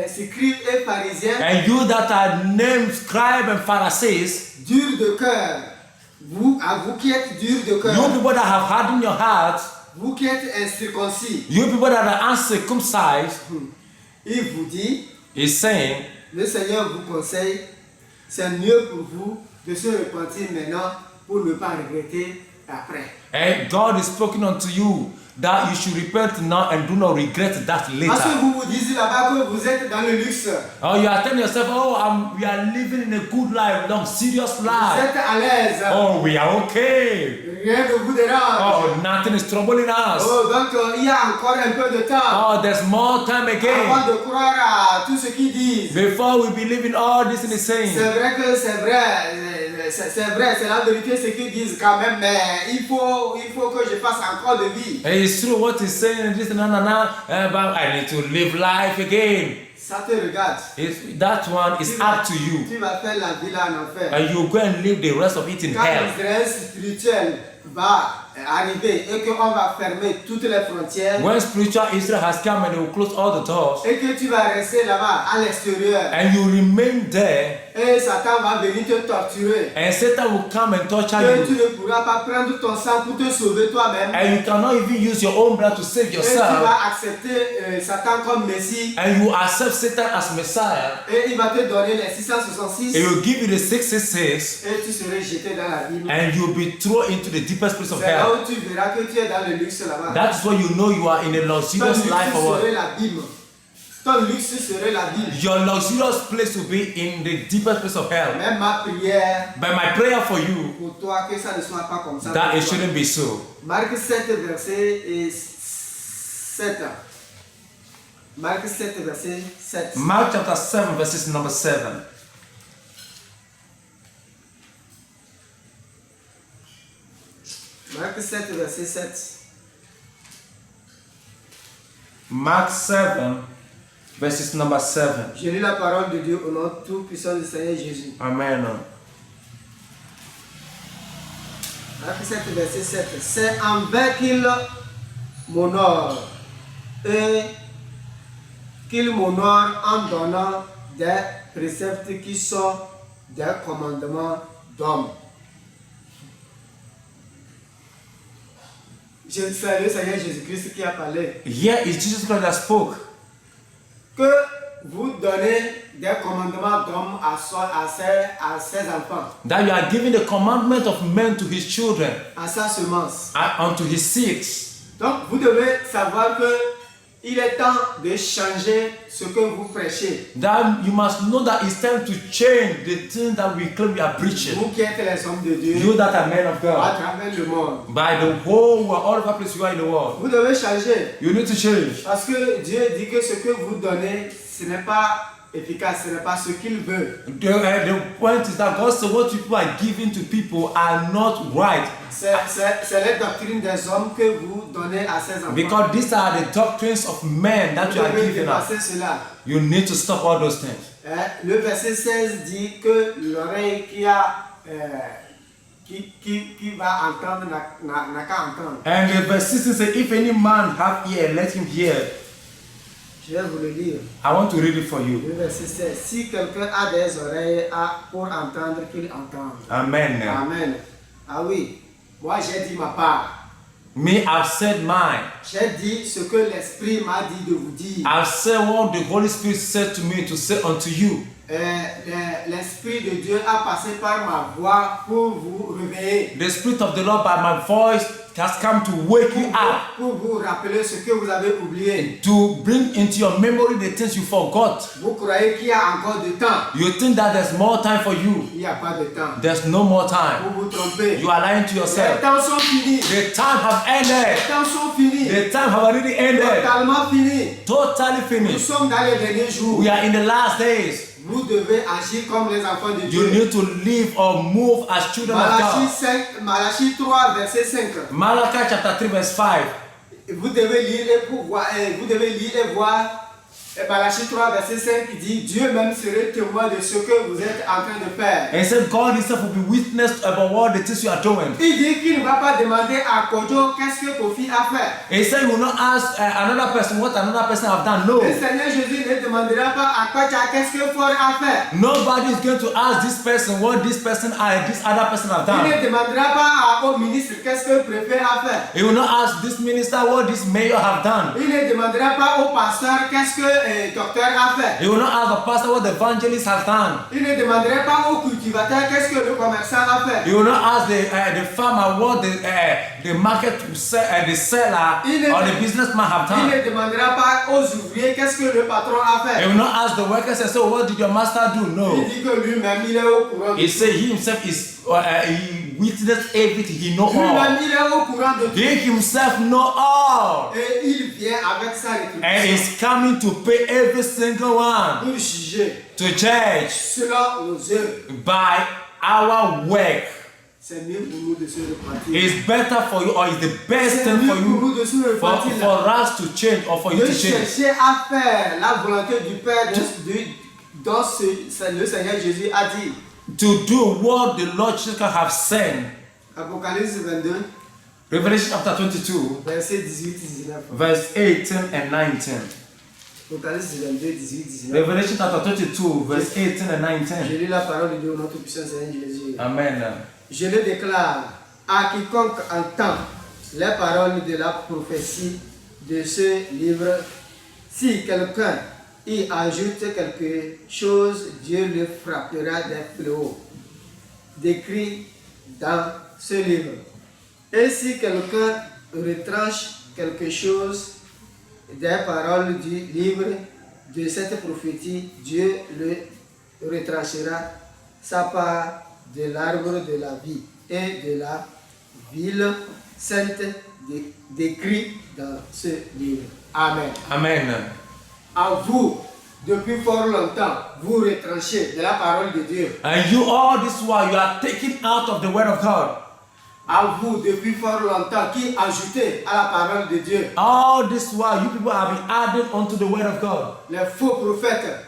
scribes et pharisiens, And you that are named scribe and Pharisees, durs de cœur, à vous qui êtes durs de you cœur, people that have hardened your hearts, vous qui êtes incirconcis, you people that are uncircumcised, il vous dit, He's saying, le Seigneur vous conseille, c'est mieux pour vous de se repentir maintenant pour ne pas regretter après. and God is speaking unto you that you should repent now and do not regret that Parce que later. vous vous disiez là-bas que vous êtes dans le luxe, Oh, you are telling yourself, oh, we are living in a good life, long, serious vous life. êtes à l'aise, Oh, we are okay. rien ne vous dérange. Oh, nothing is troubling us. Oh, donc il y a encore un peu de temps Oh, there's more time avant again de croire à tout ce qu'ils disent. before we believe in all this in the saying. C'est vrai que c'est vrai, c'est la vérité ce qu'ils disent quand même, mais il faut que je fasse encore de vie. And it's true what he's saying, this and that, but I need to live life again. Ça te regarde. That one is up to you. Tu vas faire la vie là en enfer. And you go and live the rest of it in Quand hell. l'Israël spirituel va arriver et qu'on va fermer toutes les frontières When spiritual Israel has come and they will close all the doors, et que tu vas rester là-bas à l'extérieur and you remain there, et Satan va venir te torturer and Satan will come and torture et tu you, ne pourras pas prendre ton sang pour te sauver toi-même and you cannot even use your own blood to save et tu yourself, vas accepter Satan comme Messie and you accept Satan as Messiah, et il va te donner les 666 and he will give you the 666, et tu seras jeté dans l'abîme. and you'll be thrown into the deepest place of C'est là hell. où tu verras que tu es dans le luxe là-bas. That's why you know you are in a Ton luxurious luxe life or what? serait l'abîme. Ton luxe serait l'abîme. Your luxurious place will be in the deepest place of hell. Même ma prière But my prayer for you, pour toi, que ça ne soit pas comme ça. that pour it toi. shouldn't be so. Marc 7, verset 7. Marc 7, verset 7. Mark chapter 7, verses number 7. Marc 7, verset 7. Mark 7, verses number 7. Je lis la parole de Dieu au nom tout puissant du Seigneur Jésus. Amen. Marc 7, verset 7. C'est envers qu'il m'honore et qu'il m'honore en donnant des préceptes qui sont des commandements d'homme. C'est le Seigneur Jésus-Christ qui a parlé. Here is Jesus Christ that spoke. Que vous donnez des commandements d'homme à ses enfants, That you are giving the commandment of men to his children, à sa semence. unto his seeds. Donc vous devez savoir que il est temps de changer ce que vous prêchez. That you must know that it's time to change the thing that we claim we are preaching. Vous qui êtes les hommes de Dieu You that are men of à God, travers le monde. by the whole world, all over place you are in the world, Vous devez changer. you need to change. Parce que Dieu dit que ce que vous donnez, ce n'est pas efficace, ce n'est pas ce qu'il veut. The point is that God said what people are giving to people are not right. C'est les doctrines des hommes que vous donnez à ces enfants. Because these are the doctrines of men that Vous you are devez giving us. dépasser cela. You need to stop all those things. Le verset 16 dit que l'oreille qui va entendre n'a qu'à entendre. And the verse 16 says, if any man have ear, let him hear. Je vais vous le lire. I want to read it for you. Le verset 16. Si quelqu'un a des oreilles pour entendre, qu'il entende. Amen. Amen. Ah oui, moi j'ai dit ma part. Me, I've said mine. J'ai dit ce que l'Esprit m'a dit de vous dire. I've said what the Holy Spirit said to me to say unto you. L'Esprit de Dieu a passé par ma voix pour vous réveiller. The Spirit of the Lord by my voice has come to wake you up, Pour vous rappeler ce que vous avez oublié. to bring into your memory the things you forgot. Vous croyez qu'il y a encore du temps. You think that there's more time for you. Il n'y a pas de temps. There's no more time. Vous vous trompez. You are lying to Les yourself. temps sont finis. The time have ended. Les temps sont finis. The time have already ended. Totalement finis. Totally Nous finished. sommes dans les derniers jours. We are in the last days. Vous devez agir comme les enfants de You Dieu. need to live or move as children of God. Malachie 3, verset 5. Malachi chapter 3 verse 5. Vous devez lire et voir. Vous devez lire et voir. Malachie 3, verset 5 dit Dieu même serait témoin de ce que vous êtes en train de faire. And said God himself will be witness about what the things you are doing. Il dit qu'il ne va pas demander à Kojo qu'est-ce que Kofi a fait. He said he will not ask another person what another person have done. No. Le Seigneur Jésus ne demandera pas à Kojo qu'est-ce que Ford a fait. Nobody is going to ask this person what this person or this other person have Il done. ne demandera pas au ministre qu'est-ce que le préfet a fait. He will not ask this minister what this mayor have done. Il ne demandera pas au pasteur qu'est-ce que docteur a fait. He will not ask the pastor what the evangelist has done. Il ne demanderait pas au cultivateur qu'est-ce que le commerçant a fait. He will not ask the farmer what the market the seller or the businessman have Il done. ne demandera pas aux ouvriers qu'est-ce que le patron a He fait. will not ask the workers and say, what did your master do? Il No. dit que lui-même il est au courant de He tout. said he himself is he witnessed everything. He know Lui-même all. il est au courant de tout. He himself know all. Et il vient avec sa And rétribution is coming to pay every single one pour juger to judge selon nos œuvres. by our work. C'est mieux pour nous de se repentir. It's better for you, or it's the best C'est thing mieux for pour you nous de se repentir. for us to change or for you De to change. chercher à faire la volonté du Père dont le Seigneur Jésus a dit. To do what the Lord Jesus have said. Apocalypse 22, Revelation chapter 22, verset 18-19. verse 18 and 19. Apocalypse 22, 18-19. Revelation chapter 22, verse 18 and 19. Je lis la parole de Dieu au nom tout-puissant Seigneur Jésus. Amen. Je le déclare à quiconque entend les paroles de la prophétie de ce livre. Si quelqu'un y ajoute quelque chose, Dieu le frappera des fléaux décrits dans ce livre. Et si quelqu'un retranche quelque chose des paroles du livre de cette prophétie, Dieu le retranchera sa part de l'arbre de la vie et de la ville sainte décrit dans ce livre. Amen. Amen. À vous, depuis fort longtemps, vous retranchez de la parole de Dieu. And you all this while you are taken out of the word of God. À vous, depuis fort longtemps, qui ajoutez à la parole de Dieu. All this while you people have been added onto the word of God. Les faux prophètes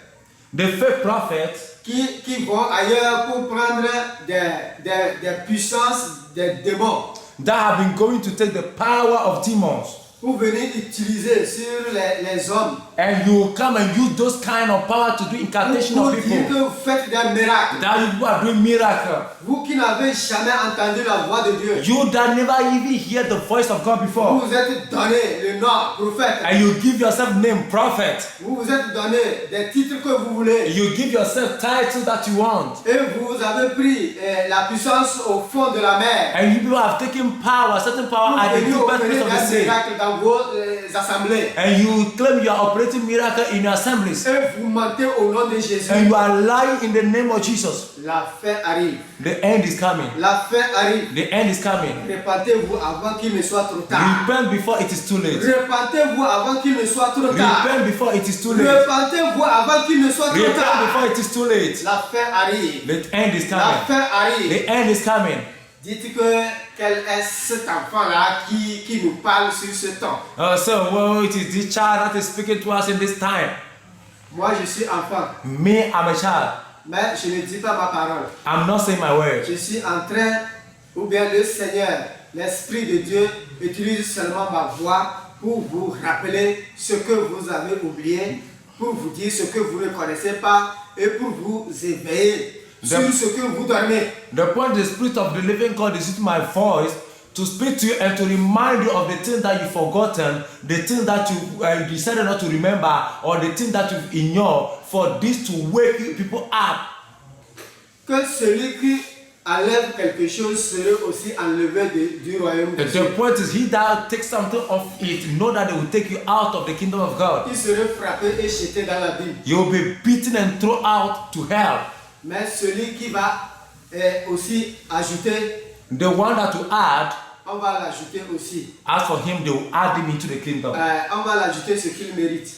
The fake prophets qui vont ailleurs pour prendre des puissances des démons, that have been going to take the power of demons. pour venir utiliser sur les hommes. And you come and use those kind of power to do incantation Pour of dire people. que vous faites des miracles. That you are doing miracle. Vous qui n'avez jamais entendu la voix de Dieu. You that never even hear the voice of God Vous before. vous êtes donné le nom prophète. And you give yourself name prophet. Vous vous êtes donné des titres que vous voulez. You give yourself title that you want. Et vous avez pris la puissance au fond de la mer. And you people have taken power, certain power Vous at the venez deepest opérer place of the un sea. miracle dans vos assemblées. And you claim you are operating miracle in your assemblies. Et vous mentez au nom de Jésus. And you are lying in the name of Jesus. La fin arrive. The end is coming. La fin arrive. The end is coming. Repentez-vous avant qu'il ne soit trop tard. Repent before it is too late. Repentez-vous avant qu'il ne soit trop tard. Repent before it is too late. Repentez-vous avant qu'il ne soit trop Repent tard. before it is too late. La fin arrive. The end is La coming. fin arrive. The end is coming. Dites que quel est cet enfant-là qui nous parle sur ce temps. So, well, it is this child that is speaking to us in this time. Moi, je suis enfant, Me, I'm a child. mais je ne dis pas ma parole. I'm not saying my word. Je suis en train, ou bien le Seigneur, l'Esprit de Dieu, utilise seulement ma voix pour vous rappeler ce que vous avez oublié, pour vous dire ce que vous ne connaissez pas et pour vous éveiller sur ce que vous dormez. The point the Spirit of the living God is using my voice to speak to you and to remind you of the things that you've forgotten, the things that you decided not to remember, or the things that you've ignored, for this to wake you people up. Que celui qui enlève quelque chose serait aussi enlevé du royaume de Dieu. The point is, he that takes something off it, know that they will take you out of the kingdom of God. Il serait frappé et jeté dans l'abîme. You will be beaten and thrown out to hell. Mais celui qui va aussi ajouter, The one that will add, on va l'ajouter aussi. as for him, they will add him into the kingdom. On va l'ajouter ce qu'il mérite.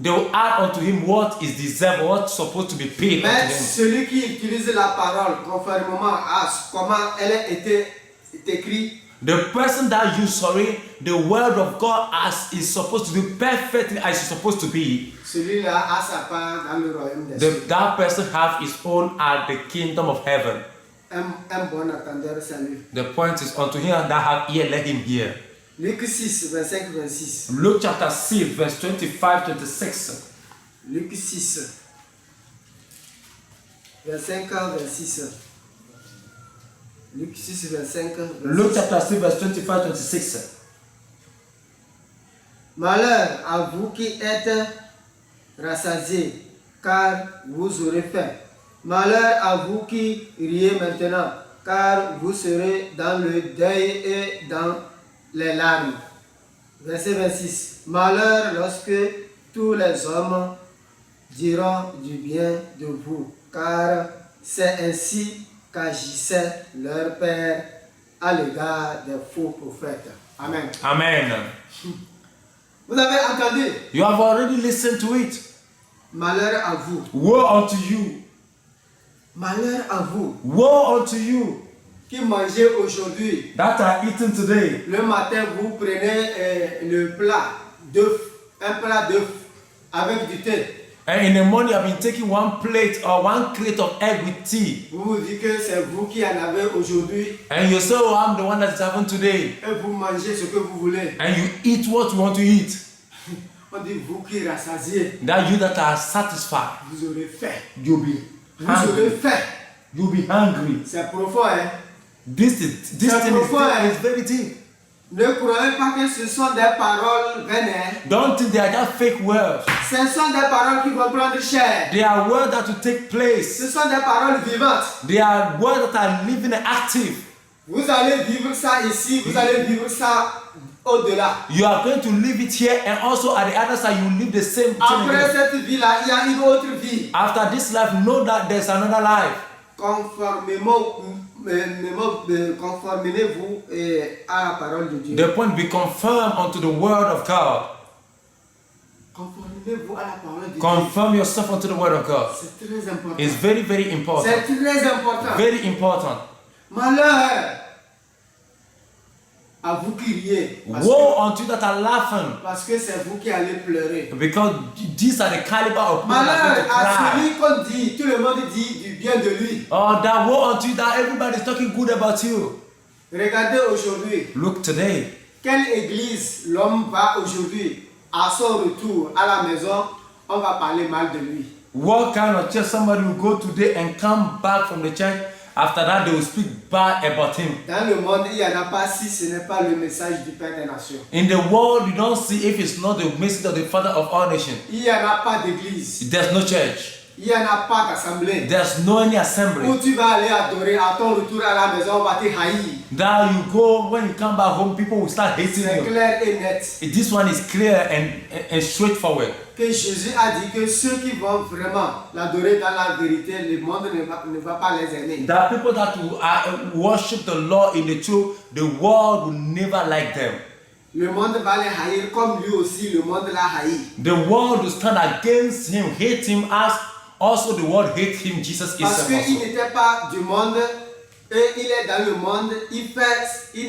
They will add unto him what is deserved, what's supposed to be paid unto Mais him. celui qui utilise la parole conformément à comment elle a été écrite, The person that you the word of God as is supposed to be perfectly as it's supposed to be. celui-là a sa part dans le royaume des cieux. That person have his own at the kingdom of heaven. Un bon attendeur, salut. The point is unto him that have ear, let him hear. Luc 6, 25-26. Luke chapter 6, verse 25-26. Luc 6, 25-26. Luc 6, 25. Luke chapter 6, verse 25-26. Malheur à vous qui êtes rassasiés, car vous aurez faim. Malheur à vous qui riez maintenant, car vous serez dans le deuil et dans les larmes. Verset 26. Malheur lorsque tous les hommes diront du bien de vous, car c'est ainsi qu'agissait leur père à l'égard des faux prophètes. Amen. Amen. Vous avez entendu? You have already listened to it. Malheur à vous. Woe unto you. Malheur à vous Woe unto you qui mangez aujourd'hui. that are eaten today. Le matin, vous prenez le plat d'œuf, un plat d'œuf avec du thé. And in the morning, you have been taking one plate or one crate of egg with tea. Vous vous dites que c'est vous qui en avez aujourd'hui And you say, oh, I'm the one that's having today. et vous mangez ce que vous voulez. And you eat what you want to eat. On dit vous qui rassasiez, That you that are satisfied, vous aurez faim. you'll be Vous aurez hungry. faim. You'll be hungry. C'est profond, hein? This thing is very deep. Ne croyez pas que ce sont des paroles vaines. Don't think they are just fake words. Ce sont des paroles qui vont prendre chair. They are words that will take place. Ce sont des paroles vivantes. They are words that are living and active. Vous allez vivre ça ici, vous allez vivre ça au-delà. You are going to live it here, and also at the other side, you live the same thing. Après again. cette vie-là, il y a une autre vie. After this life, know that there's another life. Conformez-vous à la parole de Dieu. The point, be confirmed unto the word of God. Conformez-vous à la parole de Dieu. Confirm yourself unto the word of God. C'est très important. It's very, very important. C'est très important. Very important. Malheur à vous qui riez. Woe unto you that are laughing, Parce que c'est vous qui allez pleurer. because these are the caliber of people that are Malheur going to à cry. celui qu'on dit, tout le monde dit du bien de lui. Oh, that woe unto you that everybody is talking good about you. Regardez aujourd'hui, Look today. quelle église l'homme va aujourd'hui à son retour à la maison, on va parler mal de lui. What kind of church somebody will go today and come back from the church? After that, they will speak bad about him. Dans le monde, il n'y en a pas si ce n'est pas le message du Père des Nations. In the world, you don't see if it's not the message of the Father of all nations. Il n'y en a pas d'église. There's no church. Il n'y en a pas d'assemblée. There's no any Où assembly. tu vas aller adorer à ton retour à la maison, on va te haïr. That you go, when you come back home, people will start hating C'est you. clair et net. This one is clear and straightforward. Que Jésus a dit que ceux qui vont vraiment l'adorer dans la vérité, le monde ne va pas les aimer. That people that will worship the Lord in the truth, the world will never like them. Le monde va les haïr comme lui aussi, le monde l'a haï. The world will stand against him, hate him as also the world hate him, Jesus Parce is qu'il also. n'était pas du monde et il est dans le monde, il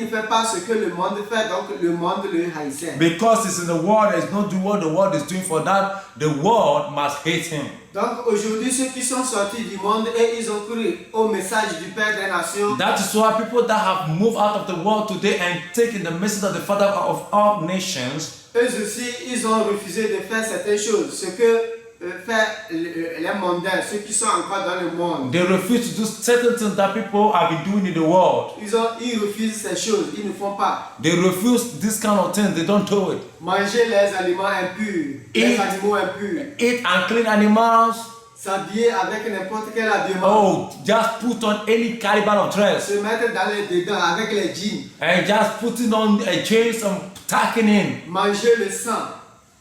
ne fait pas ce que le monde fait, donc le monde le haïssait. Because he's in the world, he's not doing what the world is doing for that, the world must hate him. Donc aujourd'hui, ceux qui sont sortis du monde et ils ont cru au message du Père des Nations, That is why people that have moved out of the world today and taken the message of the Father of all nations, eux aussi, ils ont refusé de faire certaines choses. Ce que fait les mondains, ceux qui sont encore dans le monde. they refuse to do certain things that people have been doing in the world. Ils refusent ces choses, ils ne font pas. They refuse this kind of thing, they don't do it. Manger les aliments impurs, les animaux impurs, Eat unclean animals. s'habiller avec n'importe quel habillement, Oh, just put on any caliber of dress. se mettre dans les dedans avec les jeans, And just putting on a chains and tacking in. manger le sang,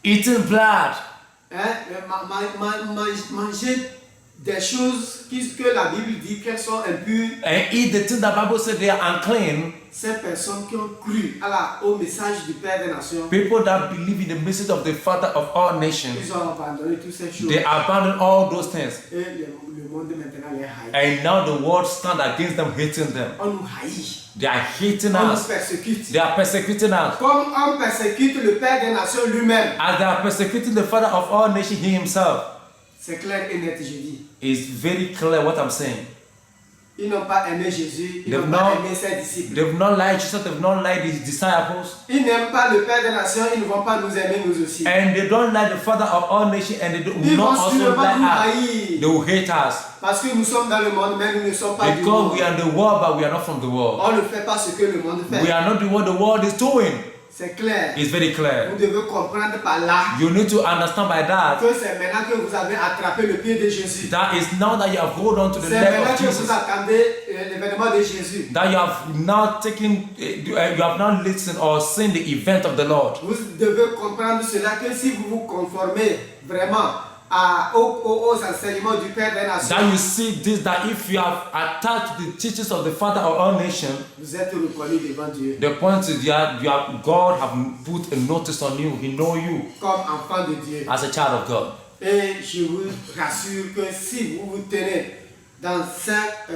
Eating blood. manger des choses que la Bible dit qu'elles sont impures. And eat the things the Bible said they are unclean. Ces personnes qui ont cru au message du Père des Nations, People that believe in the message of the Father of all nations, ils ont abandonné toutes ces choses. they abandon all those things. Et le monde maintenant les haït. And now the world stand against them, hating them. On nous haït. They are hating On nous us. persécute. They are persecuting us. Comme on persécute le Père des Nations lui-même. As they are persecuting the Father of all nations, He Himself. C'est clair et net, je dis. It's very clear what I'm saying. Ils n'ont pas aimé Jésus, ils They've n'ont pas not- aimé ses disciples. They've not liked Jesus, they've not liked His disciples. Ils n'aiment pas le Père des Nations, ils ne vont pas nous aimer nous aussi. And they don't like the Father of all nations, and they will Ils not vont also sûrement like nous us. haïr. They will hate us. Parce que nous sommes dans le monde, mais nous ne sommes pas du Because monde. we are in the world, but we are not from the world. On ne fait pas ce que le monde We fait. are not doing what the world is doing. C'est clair. It's very clear. Vous devez comprendre par là You need to understand by that que c'est maintenant que vous avez attrapé le pied de Jésus. that is now that you have hold on to the C'est leg maintenant of que Jesus. vous attendez l'événement de Jésus. That you have now taken, you have now listened or seen the event of the Lord. Vous devez comprendre cela que si vous vous conformez vraiment aux enseignements du Père des Nations, That you see this, that if you have attached the teachings of the Father of all nations, vous êtes reconnu devant Dieu the point is that you have, God have put a notice on you. He know you comme enfant de Dieu. as a child of God. Et je vous rassure que si vous vous tenez dans cette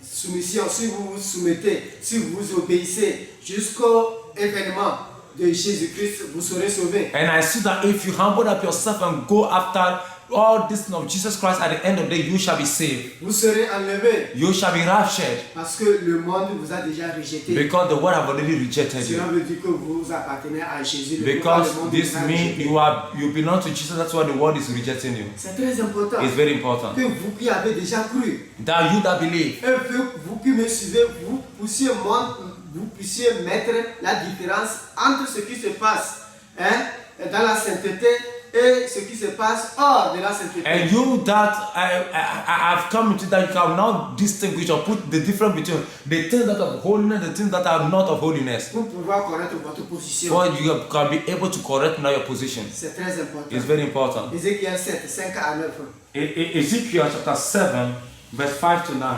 soumission, si vous vous soumettez, si vous vous obéissez jusqu'au événement de Jésus-Christ, vous serez sauvés. And I see that if you humble up yourself and go after all this of Jesus Christ, at the end of the day, you shall be saved. Vous serez enlevés You shall be raptured parce que le monde vous a déjà rejeté. because the world have already rejected Cela you. veut dire que vous appartenez à Jésus. Pourquoi Because le monde this vous a means rejeté? you belong to Jesus. That's why the world is rejecting you. C'est très important It's very important que vous qui avez déjà cru, that you that believe, et que vous qui me suivez, vous puissiez mettre la différence entre ce qui se passe dans la sainteté et ce qui se passe hors de la sainteté. and you that I have come into that you can now distinguish or put the difference between the things that are of holiness and the things that are not of holiness. Pour pouvoir connaître votre position. For you can be able to correct now your position. C'est très important. It's very important. Ézéchiel 7, 5 à 9. Ezekiel chapter 7, verse 5 to 9.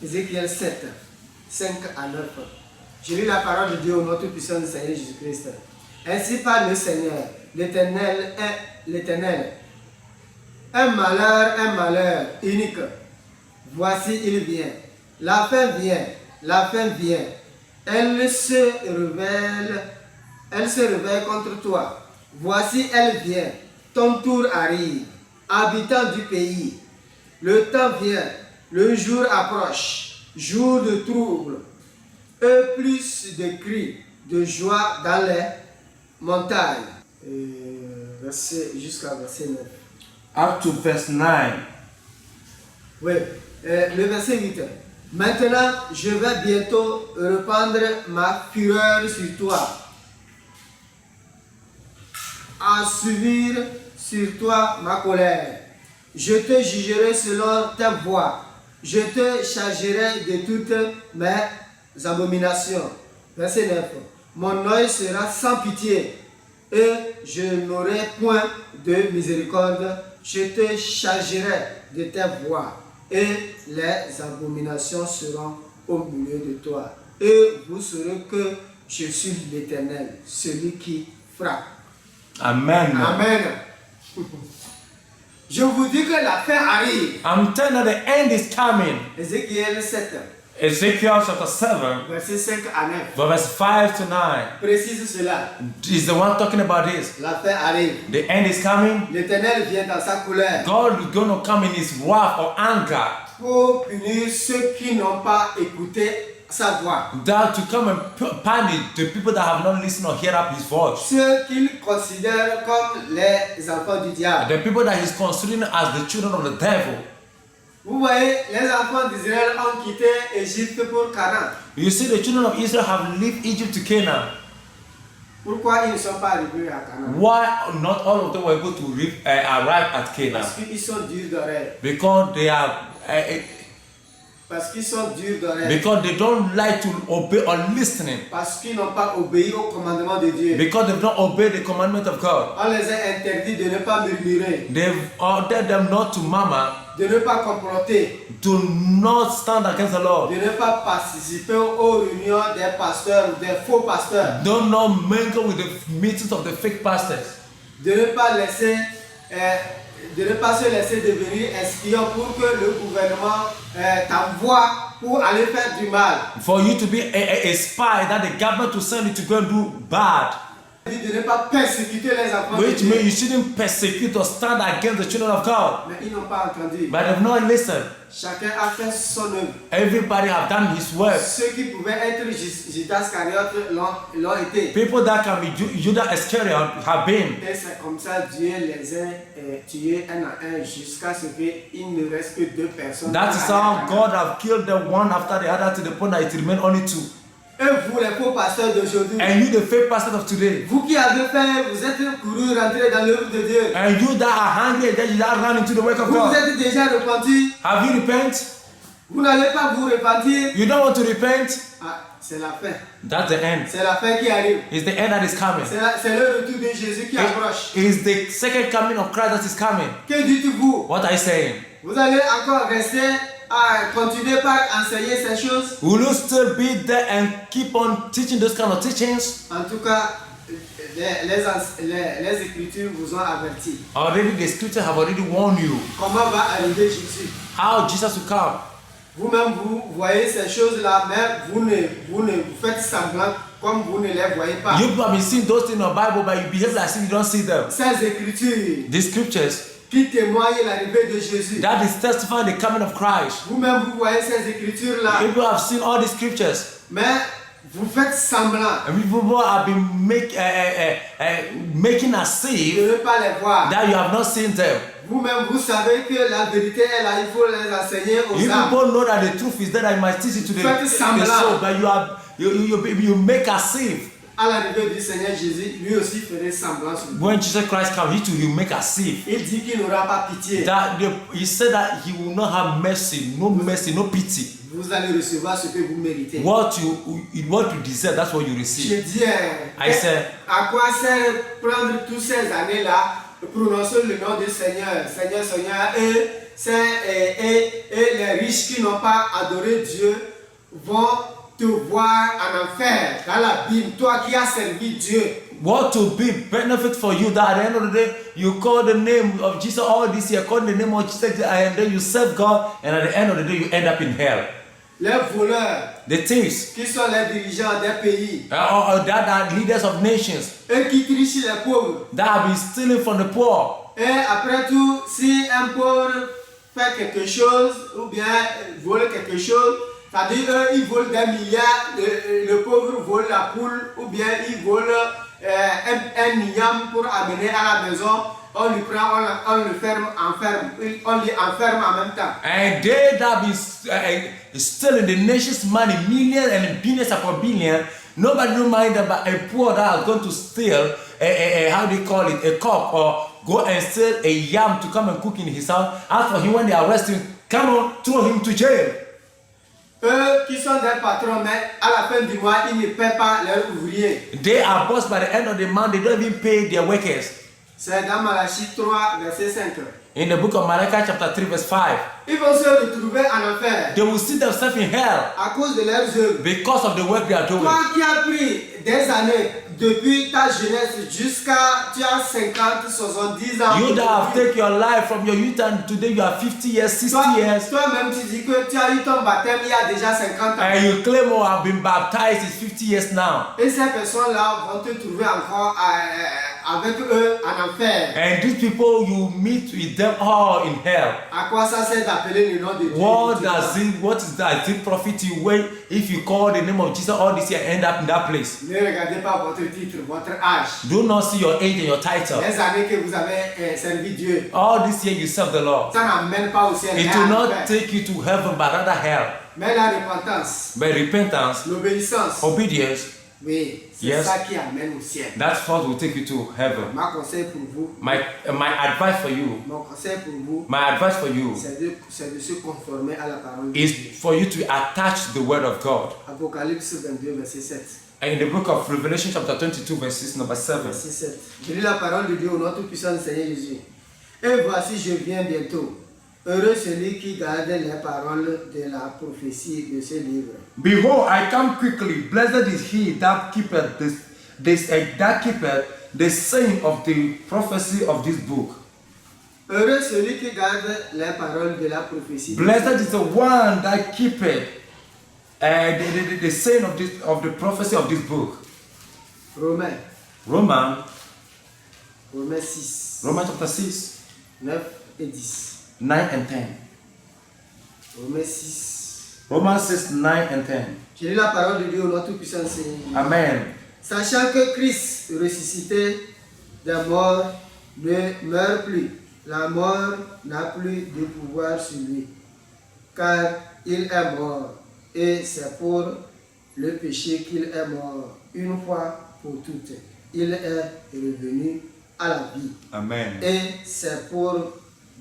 Ézéchiel 7, 5 à 9. Je lis la parole de Dieu au nom tout puissant du Seigneur Jésus-Christ. Ainsi parle le Seigneur, l'Éternel est l'Éternel. Un malheur unique. Voici, il vient. La fin vient, la fin vient. Elle se révèle contre toi. Voici, elle vient. Ton tour arrive. Habitants du pays, le temps vient, le jour approche, jour de trouble, et plus de cris de joie dans les montagnes. Jusqu'à verset 9. Up to verse 9. Oui, le verset 8. Maintenant, je vais bientôt répandre ma fureur sur toi, assouvir sur toi ma colère. Je te jugerai selon ta voie. Je te chargerai de toutes mes abominations. Verset 9. Mon œil sera sans pitié et je n'aurai point de miséricorde. Je te chargerai de tes voies et les abominations seront au milieu de toi. Et vous saurez que je suis l'Éternel, celui qui frappe. Amen. Amen. Je vous dis que la fin arrive. I'm telling you the end is coming. Ézéchiel 7, Ezekiel chapter 7, verset 5 à 9. verse 5 to 9. Précise cela. Is the one talking about this. La fin arrive. The end is coming. L'Éternel vient dans sa colère God is going to come in his wrath or anger. pour punir ceux qui n'ont pas écouté sa voix. That to come and punish the people that have not listened or heard up his voice. Ceux qu'il considère comme les enfants du diable. The people that he's considering as the children of the devil. Vous voyez, les enfants d'Israël ont quitté Égypte pour Canaan. You see, the children of Israel have left Egypt to Canaan. Pourquoi ils ne sont pas arrivés à Canaan? Why not all of them were able to arrive at Canaan? Parce qu'ils sont durs d'oreille. Because they are. Parce qu'ils sont durs d'oreille. Because they don't like to obey or listening. Parce qu'ils n'ont pas obéi au commandement de Dieu. Because they don't obey the commandment of God. On les a interdits de ne pas murmurer, They've ordered them not to murmur, de ne pas comploter, to not stand against the Lord. de ne pas participer aux réunions des pasteurs ou des faux pasteurs, Do not mingle with the meetings of the fake pastors. de ne pas de ne pas se laisser devenir espion pour que le gouvernement t'envoie pour aller faire du mal. For you to be a spy that the government will send you to go and do bad. De ne pas persécuter les enfants de Which Dieu. means you shouldn't persecute or stand against the children of God. Mais ils n'ont pas entendu. But they've not listened. Chacun a fait son œuvre. Everybody have done his work. Ceux qui pouvaient être Judas Iscariote l'ont été. People that can be Judas Iscariot have been. Et c'est comme ça Dieu les a tués un à un jusqu'à ce qu'il ne reste que 2 personnes. That is how God have killed them one after the other to the point that it remained only 2. Et vous, les faux pasteurs d'aujourd'hui, And you, the fake pastor of today. vous qui avez fait, vous êtes couru rentrer dans l'œuvre de Dieu. And you that are hungry and that you that run into the work of Vous vous God. êtes déjà repentis. Have you repent? Vous n'allez pas vous repentir. You don't want to repent? Ah, c'est la fin. That's the end. C'est la fin qui arrive. It's the end that is coming. C'est le retour de Jésus qui approche. It's the second coming of Christ that is coming. Que dites-vous? What are you saying? Vous allez encore rester à continuer par enseigner ces choses? Will you still be there and keep on teaching those kind of teachings? En tout cas, les Écritures vous ont averti. Already the scripture have already warned you Comment va arriver Jésus? how Jesus will come. Vous-même, vous voyez ces choses-là, mais vous faites semblant comme vous ne les voyez pas. You have been seeing those things in the Bible, but you behave as if you don't see them. Ces Écritures The scriptures qui témoignent l'arrivée de Jésus. that is testifying the coming of Christ. Vous-même, vous voyez ces Écritures-là, People have seen all the scriptures, mais vous faites semblant and people have been making as de if ne pas les voir. that you have not seen them. Vous-même, vous savez que la vérité est là, il faut les enseigner aux You âmes. people know that the truth is that I must teach it to the soul, but you make as if. À l'arrivée du Seigneur Jésus, lui aussi ferait semblant sur vous. When Jesus Christ comes, he too will make as if. Il dit qu'il n'aura pas pitié. He said that he will not have mercy, no pity. Vous allez recevoir ce que vous méritez. What you deserve, that's what you Je receive. dis, I said, à quoi sert prendre toutes ces années-là, prononcer le nom du Seigneur, Seigneur, Seigneur, et les riches qui n'ont pas adoré Dieu vont te voir en enfer, dans l'abîme, toi qui as servi Dieu. what to be benefit for you that at the end of the day you call the name of Jesus all this year, call the name of Jesus, and then you serve God, and at the end of the day you end up in hell. Les voleurs, The thieves, qui sont les dirigeants des pays, that are leaders of nations, eux qui trichent les pauvres. that have been stealing from the poor. Et après tout, si un pauvre fait quelque chose ou bien vole quelque chose, c'est-à-dire eux ils volent des milliards, le pauvre vole la poule ou bien il vole un niam pour amener à la maison, on lui prend, on le ferme, on les enferme en même temps. And they that be stealing the nation's money, millions and billions upon billions, nobody don't mind them, but a poor that is going to steal how do you call it, a cock, or go and steal a yam to come and cook in his house. As for him, when they arrest him, come on, throw him to jail. Eux qui sont des patrons, mais à la fin du mois, ils ne paient pas leurs ouvriers. They are boss by the end of the month, they don't even pay their workers. C'est dans Malachie 3, verset 5. In the book of Malachi chapter 3 verse 5, Ils vont se retrouver en enfer they will see themselves in hell à cause de leurs œuvres. because of the work they are doing. Toi qui as pris des années depuis ta jeunesse jusqu'à tu as 50, 70 ans. You that have taken your life from your youth and today you are 50 years, 60 years, Toi-même tu dis que tu as eu ton baptême il y a déjà 50 ans. and you claim, oh, I've been baptized, it's 50 years now. Et ces personnes-là vont te trouver encore avec eux en enfer. And these people, you meet with them all in hell. À quoi ça sert d'appeler le nom de Dieu? What does it profit you when if you call the name of Jesus all this year end up in that place? Ne regardez pas votre titre, votre âge. Do not see your age and your title. Les années que vous avez servi Dieu. All this year you serve the Lord. Ça n'amène pas au ciel. It mais will en not enfer. take you to heaven but rather hell. Mais la repentance, But repentance, l'obéissance, obedience, oui, c'est Yes. ça qui amène au ciel. that's what will take you to heaven. Mon conseil pour vous, My advice for you, mon conseil pour vous, my advice for you c'est de se conformer à la parole de Dieu. is for you to attach the word of God. Apocalypse 22, verset 7. In the book of Revelation chapter 22 verses number 7. Verset 7. Je lis la parole de Dieu au nom tout-puissant du Seigneur Jésus. Et voici, je viens bientôt. Heureux celui qui garde les paroles de la prophétie de ce livre. Behold, I come quickly. Blessed is he that keepeth the saying of the prophecy of this book. Heureux celui qui garde les paroles de la prophétie. Blessed is the one that keepeth the saying of the prophecy of this book. Romains. Romans chapter 6, 9 et 10. 9 and 10. Romains 6. Romans 6, 9 and 10. Je lis la parole de Dieu au nom tout-puissant du Seigneur Jésus. Amen. Sachant que Christ, ressuscité des morts, ne meurt plus, la mort n'a plus de pouvoir sur lui, car il est mort, et c'est pour le péché qu'il est mort une fois pour toutes. Il est revenu à la vie. Amen. Et c'est pour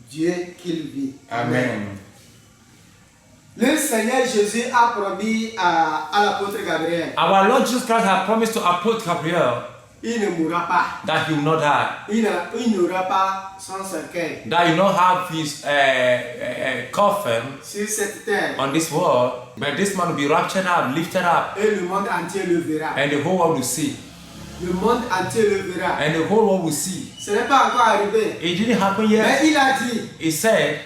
Dieu qu'il vit. Amen. Le Seigneur Jésus a promis à l'apôtre Gabriel, Our Lord Jesus Christ has promised to Apostle Gabriel il ne mourra pas. that he will not die, Il n'aura pas son cercueil that he will not have his coffin sur cette terre. on this world, but this man will be raptured up, lifted up, Et le monde entier le verra. and the whole world will see. Le monde entier le verra. And the whole world will see. Ce n'est pas encore arrivé. It didn't happen yet. Mais il a dit, He said,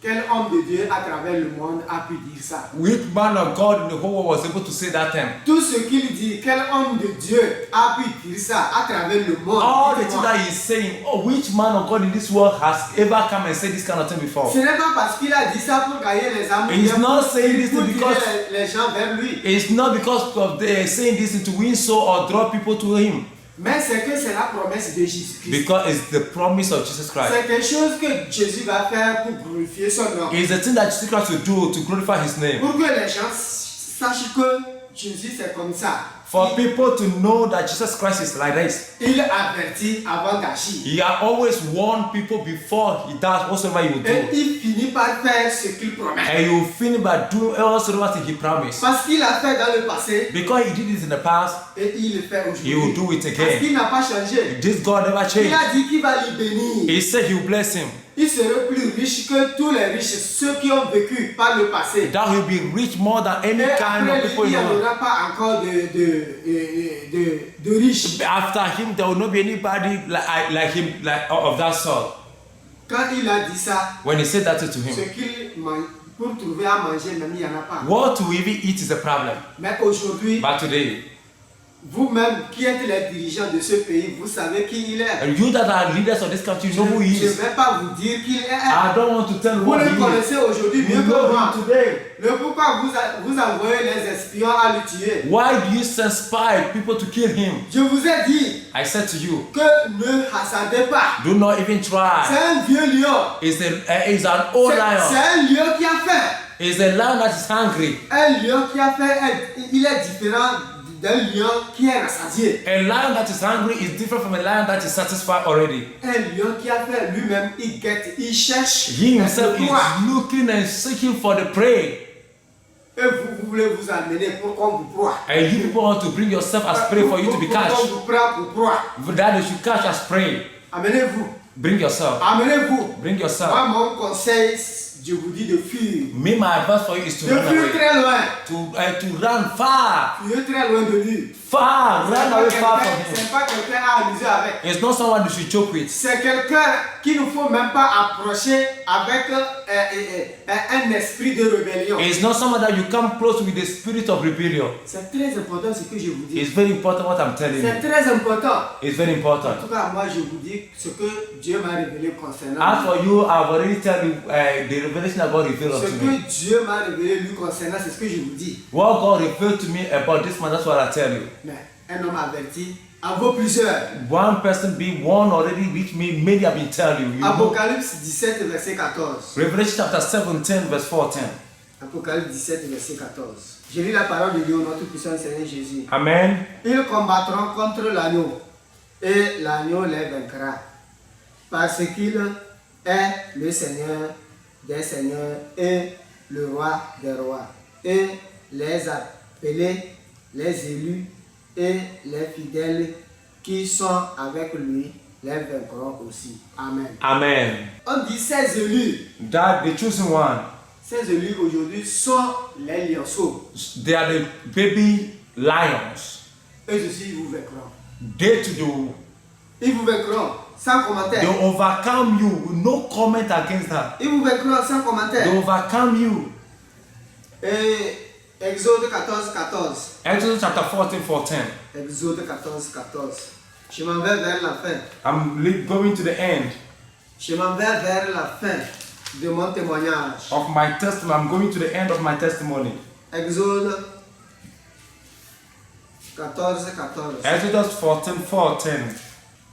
quel homme de Dieu à travers le monde a pu dire ça? which man of God in the whole world was able to say that thing? Tout ce qu'il dit, quel homme de Dieu a pu dire ça à travers le monde? All the things Dites-moi. that he's saying, oh, which man of God in this world has ever come and said this kind of thing before? Ce n'est pas parce qu'il a dit ça pour gagner les âmes. He's not saying this pour because- tirer les gens vers lui. It's not because of they saying this to win soul or draw people to him, Mais c'est que c'est la promesse de Jésus-Christ. because it's the promise of Jesus Christ. C'est quelque chose que Jésus va faire pour glorifier son nom. It's the thing that Jesus Christ will do to glorify his name. Pour que les gens sachent que Jésus c'est comme ça. For people to know that Jesus Christ is like this. Il avertit avant d'agir. He has always warned people before he does whatsoever he will Et do. il finit par faire ce qu'il promet. And you will finish by doing whatsoever he promised. Parce qu'il a fait dans le passé Because he did it in the past, et il le fait he will aujourd'hui. do it Parce again. qu'il n'a pas changé. This God never Il changed. a dit qu'il va lui bénir. He said he will bless him. Il sera plus riche que tous les riches, ceux qui ont vécu par le passé. That he will be rich more than any Et kind of après people lui, il in n'y the world. aura pas encore de riches. After him, there will not be anybody like him, like of that sort. Quand il a dit ça, When he said that to ce him, qu'il mange, pour trouver à manger, même il n'y en a pas. what to even eat is a problem. Mais aujourd'hui, But today, vous-même qui êtes les dirigeants de ce pays, vous savez qui il est. and you that are leaders of this country, you know who he Je ne is. vais pas vous dire qui il est. I don't want to tell Vous what le he is. connaissez aujourd'hui mieux You que know moi. him today. Le pourquoi vous envoyez les espions à le tuer. Why do you send spy people to kill him? Je vous ai dit I said to you, que ne hasardez pas. do not even C'est try. un vieux lion. It's an old C'est lion. un lion qui a faim. It's a lion that is hungry. Un lion qui a faim, il est différent d'un lion qui est rassasié. A lion that is hungry is different from a lion that is satisfied already. Un lion qui a faim lui-même, il guette, il cherche. He himself le proie. is looking and seeking for the prey. Et vous voulez vous amener pour qu'on vous proie. And you people want to bring yourself as prey for you to be Pour catched. qu'on vous prend pour proie. That you should catch as prey. Amenez-vous. Bring yourself. Amenez-vous. Bring Moi, yourself. mon conseil, je vous dis de fuir. Me, my advice for you is to De run fuir away. très loin. To run far. Fuir très loin de lui. Far. Run away far from him. C'est pas quelqu'un à amuser avec. It's not someone you should joke with. C'est quelqu'un qu'il ne faut même pas approcher avec un esprit de rébellion. It's not someone that you come close with the spirit of rebellion. C'est très important ce que je vous dis. It's very important what I'm telling C'est you. très important. It's very En important. tout cas, moi, je vous dis ce que Dieu m'a révélé concernant As lui. for you, I've already told you the revelation that God revealed Ce unto me. que Dieu m'a révélé lui concernant, c'est ce que je vous dis. What God revealed to me about this man, that's what I tell you. Mais un homme averti en vaut plusieurs. One person be one already with me, many have been telling you. You know. Apocalypse 17, verset 14. Revelation chapter 17, verse 14. Apocalypse 17, verset 14. Je lis la parole de Dieu, notre puissant Seigneur Jésus. Amen. Ils combattront contre l'agneau, et l'agneau les vaincra, parce qu'il est le Seigneur des seigneurs et le roi des rois. Et les appelés, les élus et les fidèles qui sont avec lui les vaincront aussi. Amen. Amen. On dit ces élus. That the chosen one, Ces élus aujourd'hui sont les lionceaux. they are the baby lions. Eux aussi, ils vous vaincront. They to do, Ils vous vaincront sans they commentaire. overcome you. No comment against that. Ils vous vaincront sans commentaire. They overcome you. Et Exode 14, 14. Exodus chapter 14, 14. Exode 14, 14. Je m'en vais vers la fin. Going to the end Je m'en vais vers la fin de mon témoignage. of my testimony. I'm going to the end of my testimony. Exode 14, 14. Exodus 14, 14.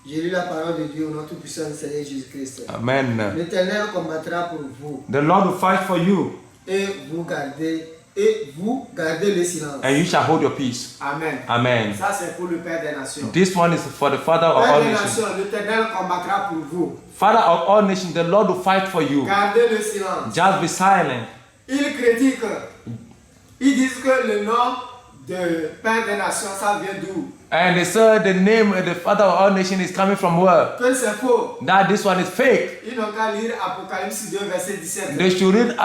J'ai lu la parole de Dieu, notre puissant Seigneur Jésus-Christ. Amen. L'Éternel combattra pour vous The Lord will fight for you et vous gardez et vous gardez le silence. and you shall hold your peace. Amen. Amen. Ça c'est pour le Père des Nations. This one is for the Father of Père all des nations. Nations, l'Éternel combattra pour vous. Father of all nations, the Lord will fight for you. Gardez le silence. Just be silent. Ils critiquent. Ils disent que le nom de Père des Nations, ça vient d'où? And they said the name of the Father of all nations is coming from where? Que c'est faux. That this one is fake. Ils n'ont qu'à lire Apocalypse 2, verset 17. They should read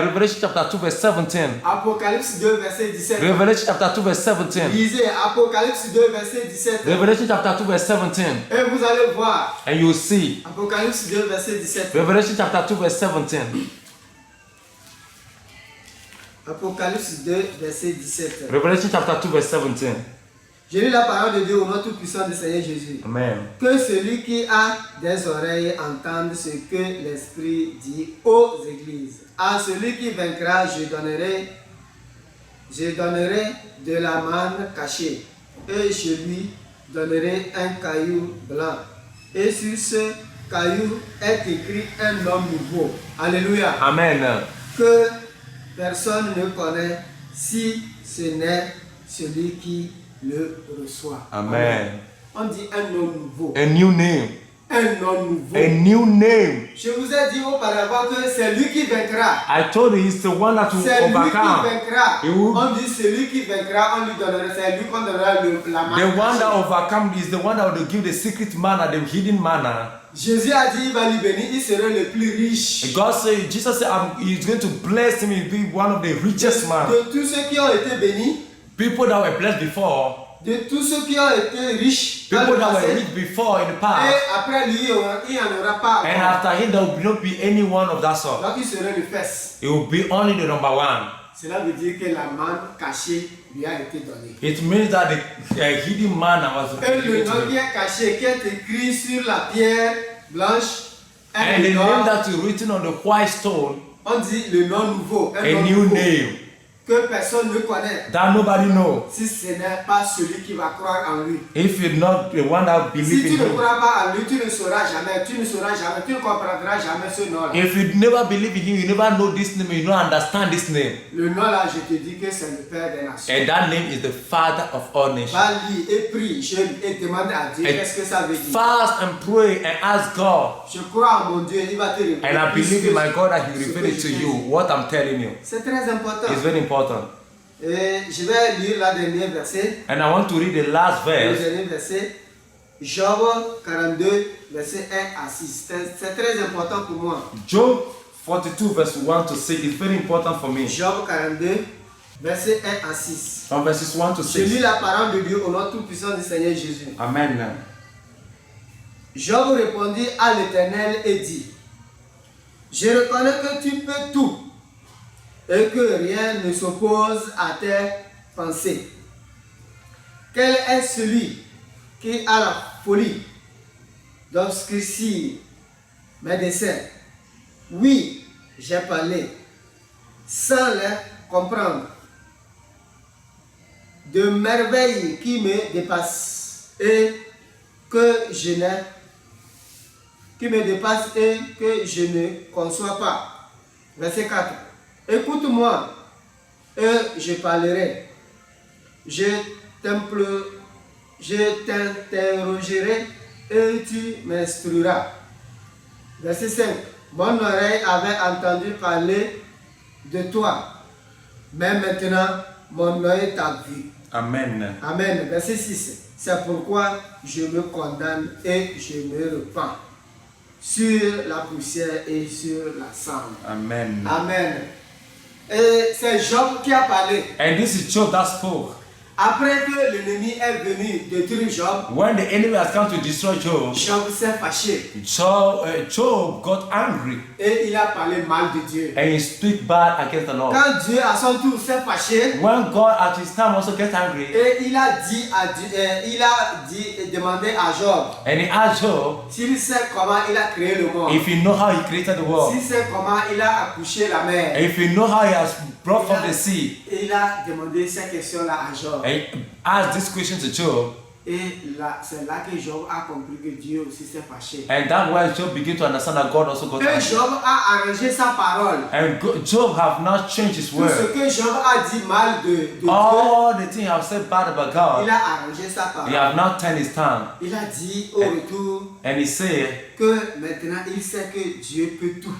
Revelation chapter 2 verse 17. Apocalypse 2, verset 17. Revelation chapter 2 verse 17. Lisez Apocalypse 2, verset 17. Revelation chapter 2 verse 17. Et vous allez voir. And you will see. Apocalypse 2, verset 17. Revelation chapter 2 verse 17. Apocalypse 2, verset 17. Revelation chapter 2 verse 17. Je lis la parole de Dieu au nom tout-puissant du Seigneur Jésus. Amen. Que celui qui a des oreilles entende ce que l'Esprit dit aux églises. À celui qui vaincra, je donnerai de la manne cachée, et je lui donnerai un caillou blanc. Et sur ce caillou est écrit un nom nouveau. Alléluia. Amen. Que personne ne connaît si ce n'est celui qui le reçoit. Amen. On dit un nom nouveau. A new name. Un nom nouveau. A new name. Je vous ai dit auparavant que c'est lui qui vaincra. I told you he's the one that will C'est lui qui overcome. vaincra. He will- On dit celui qui vaincra, on lui donnera. C'est lui qu'on donnera la manne. The one that cachée. overcome is the one that will give the secret manna, the hidden manna. Jésus a dit il va lui bénir, il sera le plus riche. God said, Jesus said, he's going to bless him. He'll be one of the richest man. De tous ceux qui ont été bénis, People that were blessed before, de tous ceux qui ont été riches, dans people le that were passé, rich before in the et past, après lui, il n'y en aura pas. and encore. after him there will not be any one of that sort. Donc il sera le fils. It will be only the number one. Cela veut dire que la manne cachée lui a été donnée. It means that the hidden manna was Et le given nom to qui him. est caché, qui est écrit sur la pierre blanche, And the name that is written on the white stone, on dit le nom nouveau, un a nom new nouveau, name que personne ne connaît, that nobody knows. si ce n'est pas celui qui va croire en lui. If you're not the one that Si believes tu in ne him, crois pas en lui, tu ne sauras jamais, tu ne comprendras jamais ce nom-là. if you never believe in him, you never know this name, you don't understand this name. Le nom-là, je te dis que c'est le Père des Nations. And that name is the Father of all nations. Va lire et prie, jeûne et demande à Dieu And qu'est-ce que ça veut dire. fast and pray and ask God. Je crois en mon Dieu, il va te répondre. And I believe in my God that He will Ce que reveal it je to t'ai you. dit. What I'm telling you C'est très important. is very important. Et je vais lire la dernière verset. And I want to read the last Le verse. dernier verset. Job 42, verset 1 à 6. C'est très important pour moi. Job 42 verse 1 to 6 is very important for me. Job 42, verset 1 à 6. From verses 1 to Je lis 6. la parole de Dieu au nom tout-puissant du Seigneur Jésus. Amen. Job répondit à l'Éternel et dit, je reconnais que tu peux tout et que rien ne s'oppose à tes pensées. Quel est celui qui a la folie d'obscurcir mes desseins? Oui, j'ai parlé sans les comprendre. De merveilles qui me dépassent et que je n'ai qui me dépasse et que je ne conçois pas. Verset 4. Écoute-moi et je parlerai. Je t'interrogerai et tu m'instruiras. Verset 5. Mon oreille avait entendu parler de toi, mais maintenant mon œil t'a vu. Amen. Amen. Verset 6. C'est pourquoi je me condamne et je me repens sur la poussière et sur la cendre. Amen. Amen. Et c'est Job qui a parlé. And this is Job that spoke. Après que l'ennemi est venu détruire Job, When the enemy has come to destroy Job, Job s'est fâché Job got angry et il a parlé mal de Dieu. and he speak bad against the Lord. Quand Dieu à son tour s'est fâché When God at his time also gets angry, et il a demandé à Job and he asked Job s'il sait comment il a créé le monde, if he know how he created the world, s'il sait comment il a accouché la mer. if he know how he has brought from the sea, Et il a demandé ces questions-là à Job. and he asked this question to Job, Et là, c'est là que Job a compris que Dieu aussi s'est fâché. And that's why Job began to understand that God also got Et angry. Job a arrangé sa parole. And Job have not changed his Tout ce word. que Job a dit mal de Dieu, All the things have said bad about il God, a arrangé sa he parole. have not turned his tongue. Il a dit au retour And he said, que maintenant il sait que Dieu peut tout.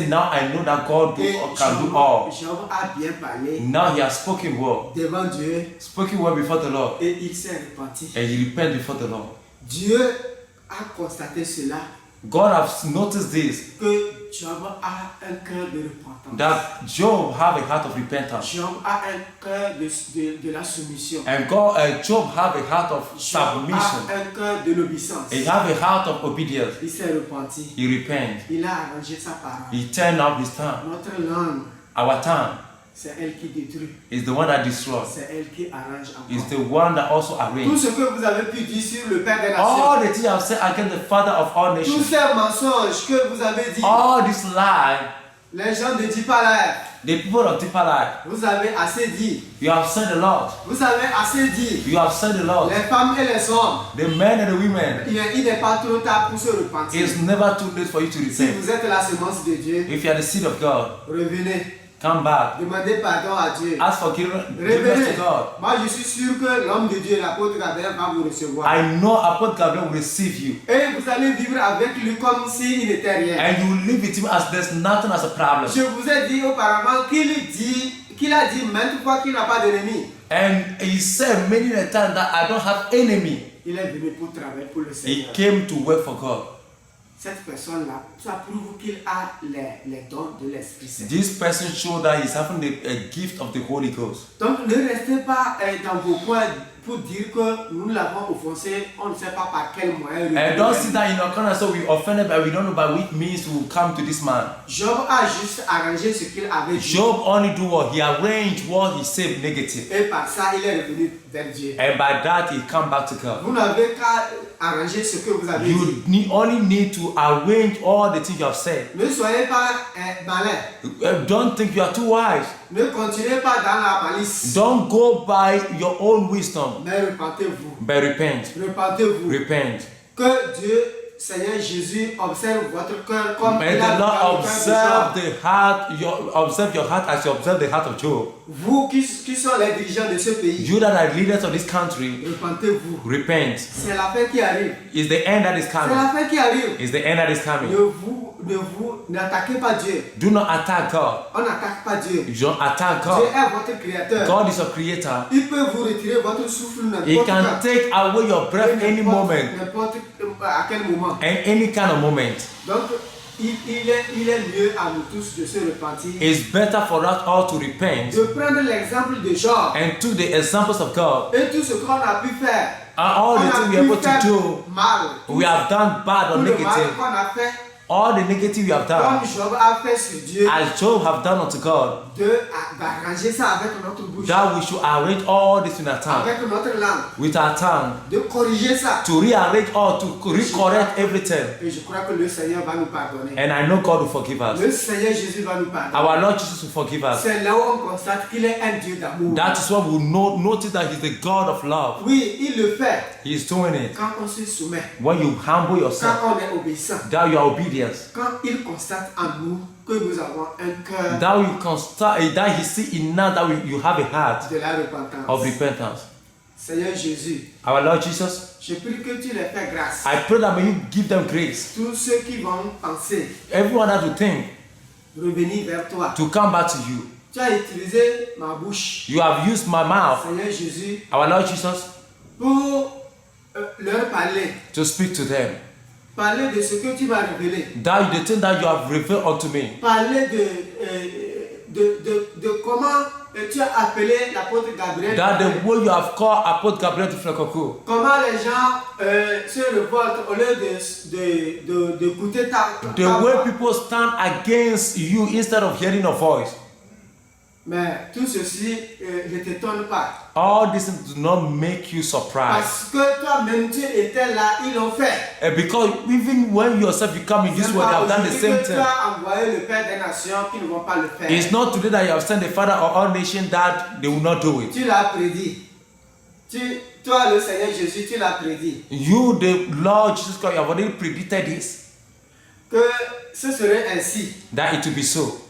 now I know that God Et can do all. Job a bien parlé Now he has spoken well, devant Dieu spoken well before the Lord, et il s'est repenti. and he repent before the Lord. Dieu a constaté cela, God has noticed this, que Job a un cœur de repentance. that Job have a heart of repentance. Job a un cœur de la soumission. And Job have a heart of Job submission. a un cœur de l'obéissance. He have a heart of obedience. Il s'est repenti. He repent. Il a arrangé sa parole. He turned up his tongue. Notre langue, Our tongue c'est elle qui détruit. is the one that destroys. C'est elle qui arrange Is encore. the one that also Tout arranges. ce que vous avez pu dire sur le Père des Nations, All the things I've said against the Father of all tous nations, ces mensonges que vous avez dit, all this lie, les gens de Dipalais, the people of Deeper Life, vous avez assez dit. you have said a lot. Vous avez assez dit. You have said a lot. Les femmes et les hommes, The men and the women, il n'est pas trop tard pour se repentir. it's never too late for you to Si repent. vous êtes la semence de Dieu, If you are the seed of God, revenez. come back. Demandez pardon à Dieu. Ask forgiveness Revenez. to God. Moi, je suis sûr que l'homme de Dieu, l'apôtre Gabriel, va vous recevoir. I know Apostle Gabriel will receive you. Et vous allez vivre avec lui comme s'il n'était rien. And you will live with him as there's nothing as a problem. Je vous ai dit auparavant qu'il a dit maintes fois qu'il n'a pas d'ennemi. And he said many a time that I don't have enemy. Il est venu pour travailler pour le He Seigneur. came to work for God. Cette personne-là, ça prouve qu'il a les dons de l'Esprit Saint. This person showed that he's having a gift of the Holy Ghost. Donc ne restez pas dans vos coins pour dire que nous l'avons offensé, on ne sait pas par quel moyen. And don't sit down in your corner so we offended but we don't know by which means to come to this man. Job a juste arrangé ce qu'il avait dit. Job only do what he arranged what he said negative. Et par ça, il est revenu vers Dieu. And by that he come back to God. Vous n'avez qu'à arranger ce que vous avez dit. You only need to arrange all the things you have said. Ne soyez pas malin. Don't think you are too wise. Ne continuez pas dans la malice. Don't go by your own wisdom, Mais repentez-vous. but repent. Repentez-vous. Repent. Que Dieu, Seigneur Jésus, observe votre cœur comme May il a the Lord regardé le cœur de observe Job. the heart, observe your heart as you observe the heart of Job. Vous qui sont les dirigeants de ce pays, You that are leaders of this country, repentez-vous. repent. C'est la fin qui arrive. Is the end that is C'est coming. la fin qui arrive. Is the end that is coming. N'attaquez pas Dieu. Do not attack God. On n'attaque pas Dieu. You don't attack Dieu God. est votre créateur. God is your creator. Il peut vous retirer votre souffle He n'importe can quand. take away your breath any moment N'importe à quel moment. and any kind of moment. Donc, il est mieux à nous tous de se repentir. It's better for us all to repent De prendre l'exemple de Job. and to the examples of God. Et tout ce qu'on a pu faire. All the things we are able to do, mal. we have done bad or Tout le mal negative. qu'on a fait. All the negative we have done, Comme Job a fait sur Dieu. as Job have done unto God, D'arranger ça avec notre bouche. that we should arrange all this in our tongue, Avec notre langue. with our tongue, De corriger ça. to rearrange all, to recorrect everything. Et je crois que le Seigneur va nous pardonner. And I know God will forgive us. Le Seigneur Jésus va nous pardonner. Our Lord Jesus will forgive us. C'est là où on constate qu'il est un Dieu d'amour. That is why we notice that He's the God of love. Oui, il le fait He is doing it. quand on se soumet, When you humble quand yourself, on est obéissant, that you are obedient, quand il constate en nous que nous avons un cœur that we constant, that He see in now that you have a heart de la of repentance. repentance. Seigneur Jésus, Our Lord Jesus, je prie que tu les fais grâce. I pray that may you give them grace. Tous ceux qui vont penser Everyone has to think revenir vers toi. to come back to you. Tu as utilisé ma bouche, You have used my mouth, Seigneur Jésus, our Lord Jesus, pour leur parler. to speak to them. Parler de ce que tu m'as révélé. That the thing that you have revealed unto me. Parler de comment tu as appelé l'apôtre Gabriel. That the way you have called Apostle Gabriel to Flekoko. Comment les gens se révoltent au lieu d'écouter ta The way people stand against you instead of hearing a voice. Mais tout ceci ne t'étonne pas. All this do not make you surprised. Parce que toi-même tu étais là, ils l'ont fait. And because even when yourself you come in this world, you have done the same Tu thing. as envoyé le Père des Nations qui ne vont pas le faire. It's not today that you have sent the Father of all nations that they will not do it. Tu l'as prédit. Toi, le Seigneur Jésus, tu l'as prédit. You, the Lord Jesus Christ, you have already predicted this, Que ce serait ainsi. that it will be so.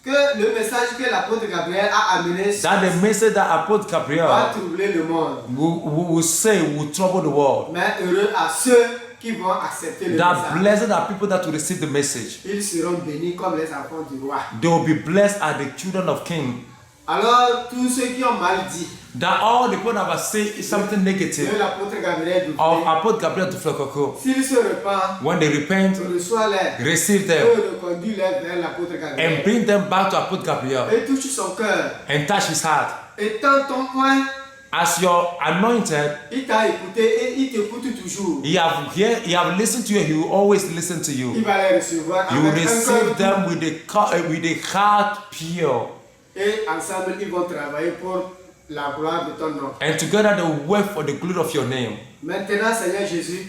Que le message que l'apôtre Gabriel a amené That the message that Apostle va Gabriel troubler le monde. will say will trouble the world. Mais heureux à ceux qui vont accepter le That message. blessed are people that will receive the message. Ils seront bénis comme les enfants du roi. They will be blessed as the children of King. Alors, tous ceux qui ont mal dit That all the people that have said something de negative l'apôtre Gabriel of Dufay, Apostle Gabriel to Flokoko, s'ils se repentent, when they repent, reçoit l'aide, receive them peut reconduire l'aide vers l'apôtre Gabriel and bring them back to Apostle Gabriel et touche son cœur. and touch his heart. Et tant ton point, As you're anointed, il t'a écouté et il t'écoute toujours. he have listened to you, he will always listen to Il you. va les recevoir You will avec un cœur receive pur. them with the heart pure. Et ensemble, ils vont travailler pour la gloire de ton nom. And together they will work for the glory of your name. Maintenant, Seigneur Jésus,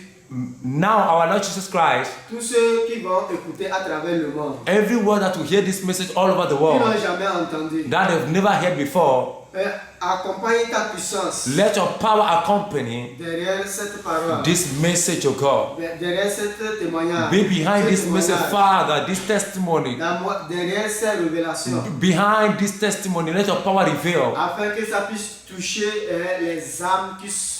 Now, our Lord Jesus Christ, tous ceux qui vont écouter à travers le monde, everyone that will hear this message all over the qui world, n'ont jamais entendu, that they've never heard before, accompagne ta puissance let your power accompany derrière cette parole, this message of God. derrière ce témoignage, Be behind ce this message, témoignage, Father, this testimony. derrière ces révélations, Behind this testimony, let your power reveal afin que ça puisse toucher les âmes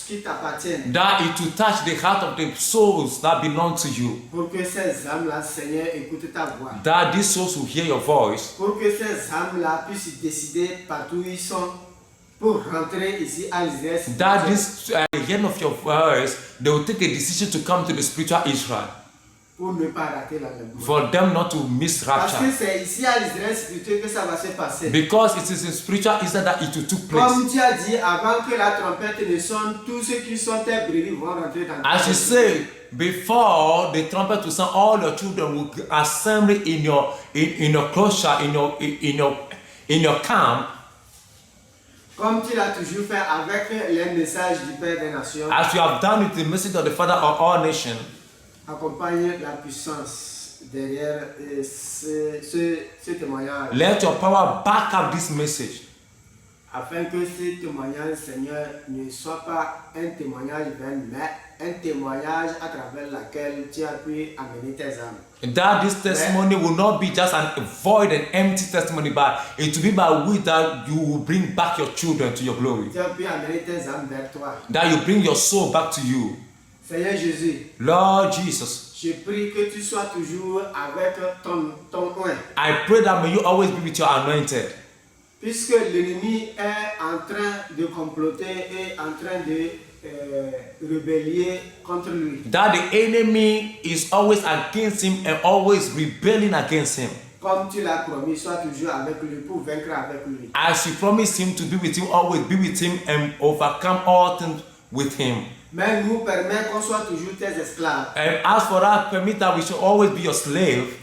qui t'appartiennent. that it will touch the heart of the souls that belong to you. Pour que ces âmes-là, Seigneur, écoutent ta voix. That these souls will hear your voice. Pour que ces âmes-là puissent décider partout où ils sont pour rentrer ici à l'Israël. That this hearing of your voice, they will take a decision to come to the spiritual Israel. Pour ne pas rater l'enlèvement. For them not to miss Parce que rapture. c'est ici à l'Israël spirituel que ça va se passer. Because it is in spiritual Israel that it will took place. Comme tu as dit, avant que la trompette ne sonne, tous ceux qui sont tes brebis vont rentrer dans As you say, before the trumpet will sound, all your children will assemble in your closure, in your camp. Comme tu l'as toujours fait avec les messages du Père des Nations, As you have done with the message of the Father of all nations. accompagne la puissance derrière ce témoignage. Let your power back up this message. Afin que ce témoignage, Seigneur, ne soit pas un témoignage vain, mais un témoignage à travers lequel tu as pu amener tes âmes. And that this testimony will not be just a void and empty testimony, but it will be by which that you will bring back your children to your glory. Tu as pu amener tes âmes vers toi. That you bring your soul back to you. Seigneur Jésus, Lord Jesus, je prie que tu sois toujours avec ton oint. I pray that may you always be with your anointed. Puisque l'ennemi est en train de comploter et en train de rebellier contre lui. That the enemy is always against him and always rebelling against him. Comme tu l'as promis, sois toujours avec lui pour vaincre avec lui. As you promised him to be with you, always be with him and overcome all things with him. Mais nous permets qu'on soit toujours tes esclaves. And as for that, permit that we should always be your slave.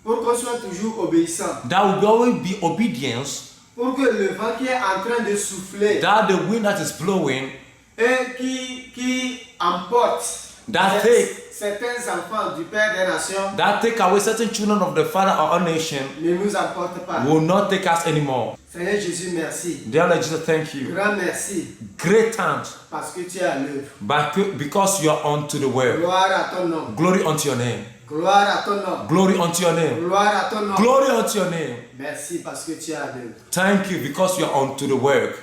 Pour qu'on soit toujours obéissant. That will always be obedience. Pour que le vent qui est en train de souffler That the wind that is blowing, et qui emporte that take certains enfants du Père des Nations that take away certain children of the Father of our nation ne nous emporte pas. will not take us anymore. Seigneur Jésus, merci. Dear Lord Jesus, thank you. Grand merci Great thanks, parce que tu es à l'œuvre. because you are unto the work. Gloire à ton nom. Glory unto your name. Gloire à ton nom. Glory unto your name. Gloire à ton nom. Glory unto your name. Merci parce que tu es à l'œuvre. Thank you because you are unto the work.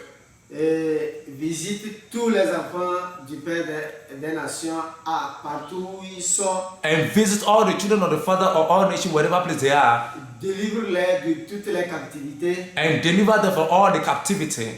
Et visite tous les enfants du Père des Nations partout où ils sont. And visit all the children of the Father of all nations, wherever place they are. Délivre-les de toutes les captivités. And deliver them from all the captivity.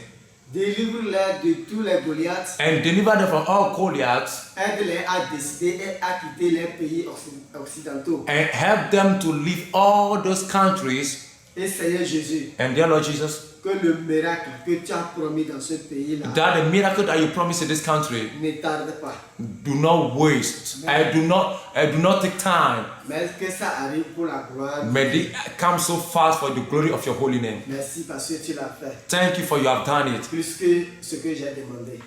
Délivre-les de tous les Goliaths. And deliver them from all Goliaths. Aide-les à décider et à quitter les pays occidentaux. And help them to leave all those countries. Et Seigneur Jésus, And dear Lord Jesus, que le miracle que tu as promis dans ce pays-là that the miracle that you promised in this country ne tarde pas. do not waste. Do not take time. Mais que ça arrive pour la gloire. May they come so fast for the glory of your holy name. Merci parce que tu l'as fait. Thank you for you have done it. Plus que ce que j'ai demandé.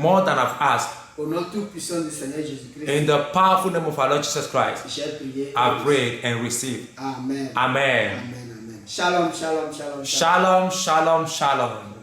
More than I've asked. Au nom tout puissant du Seigneur Jésus-Christ. In the powerful name of our Lord Jesus Christ, J'ai prié. I prayed and received. Amen. Amen. Amen. Amen. Shalom, shalom, shalom. Shalom, shalom, shalom.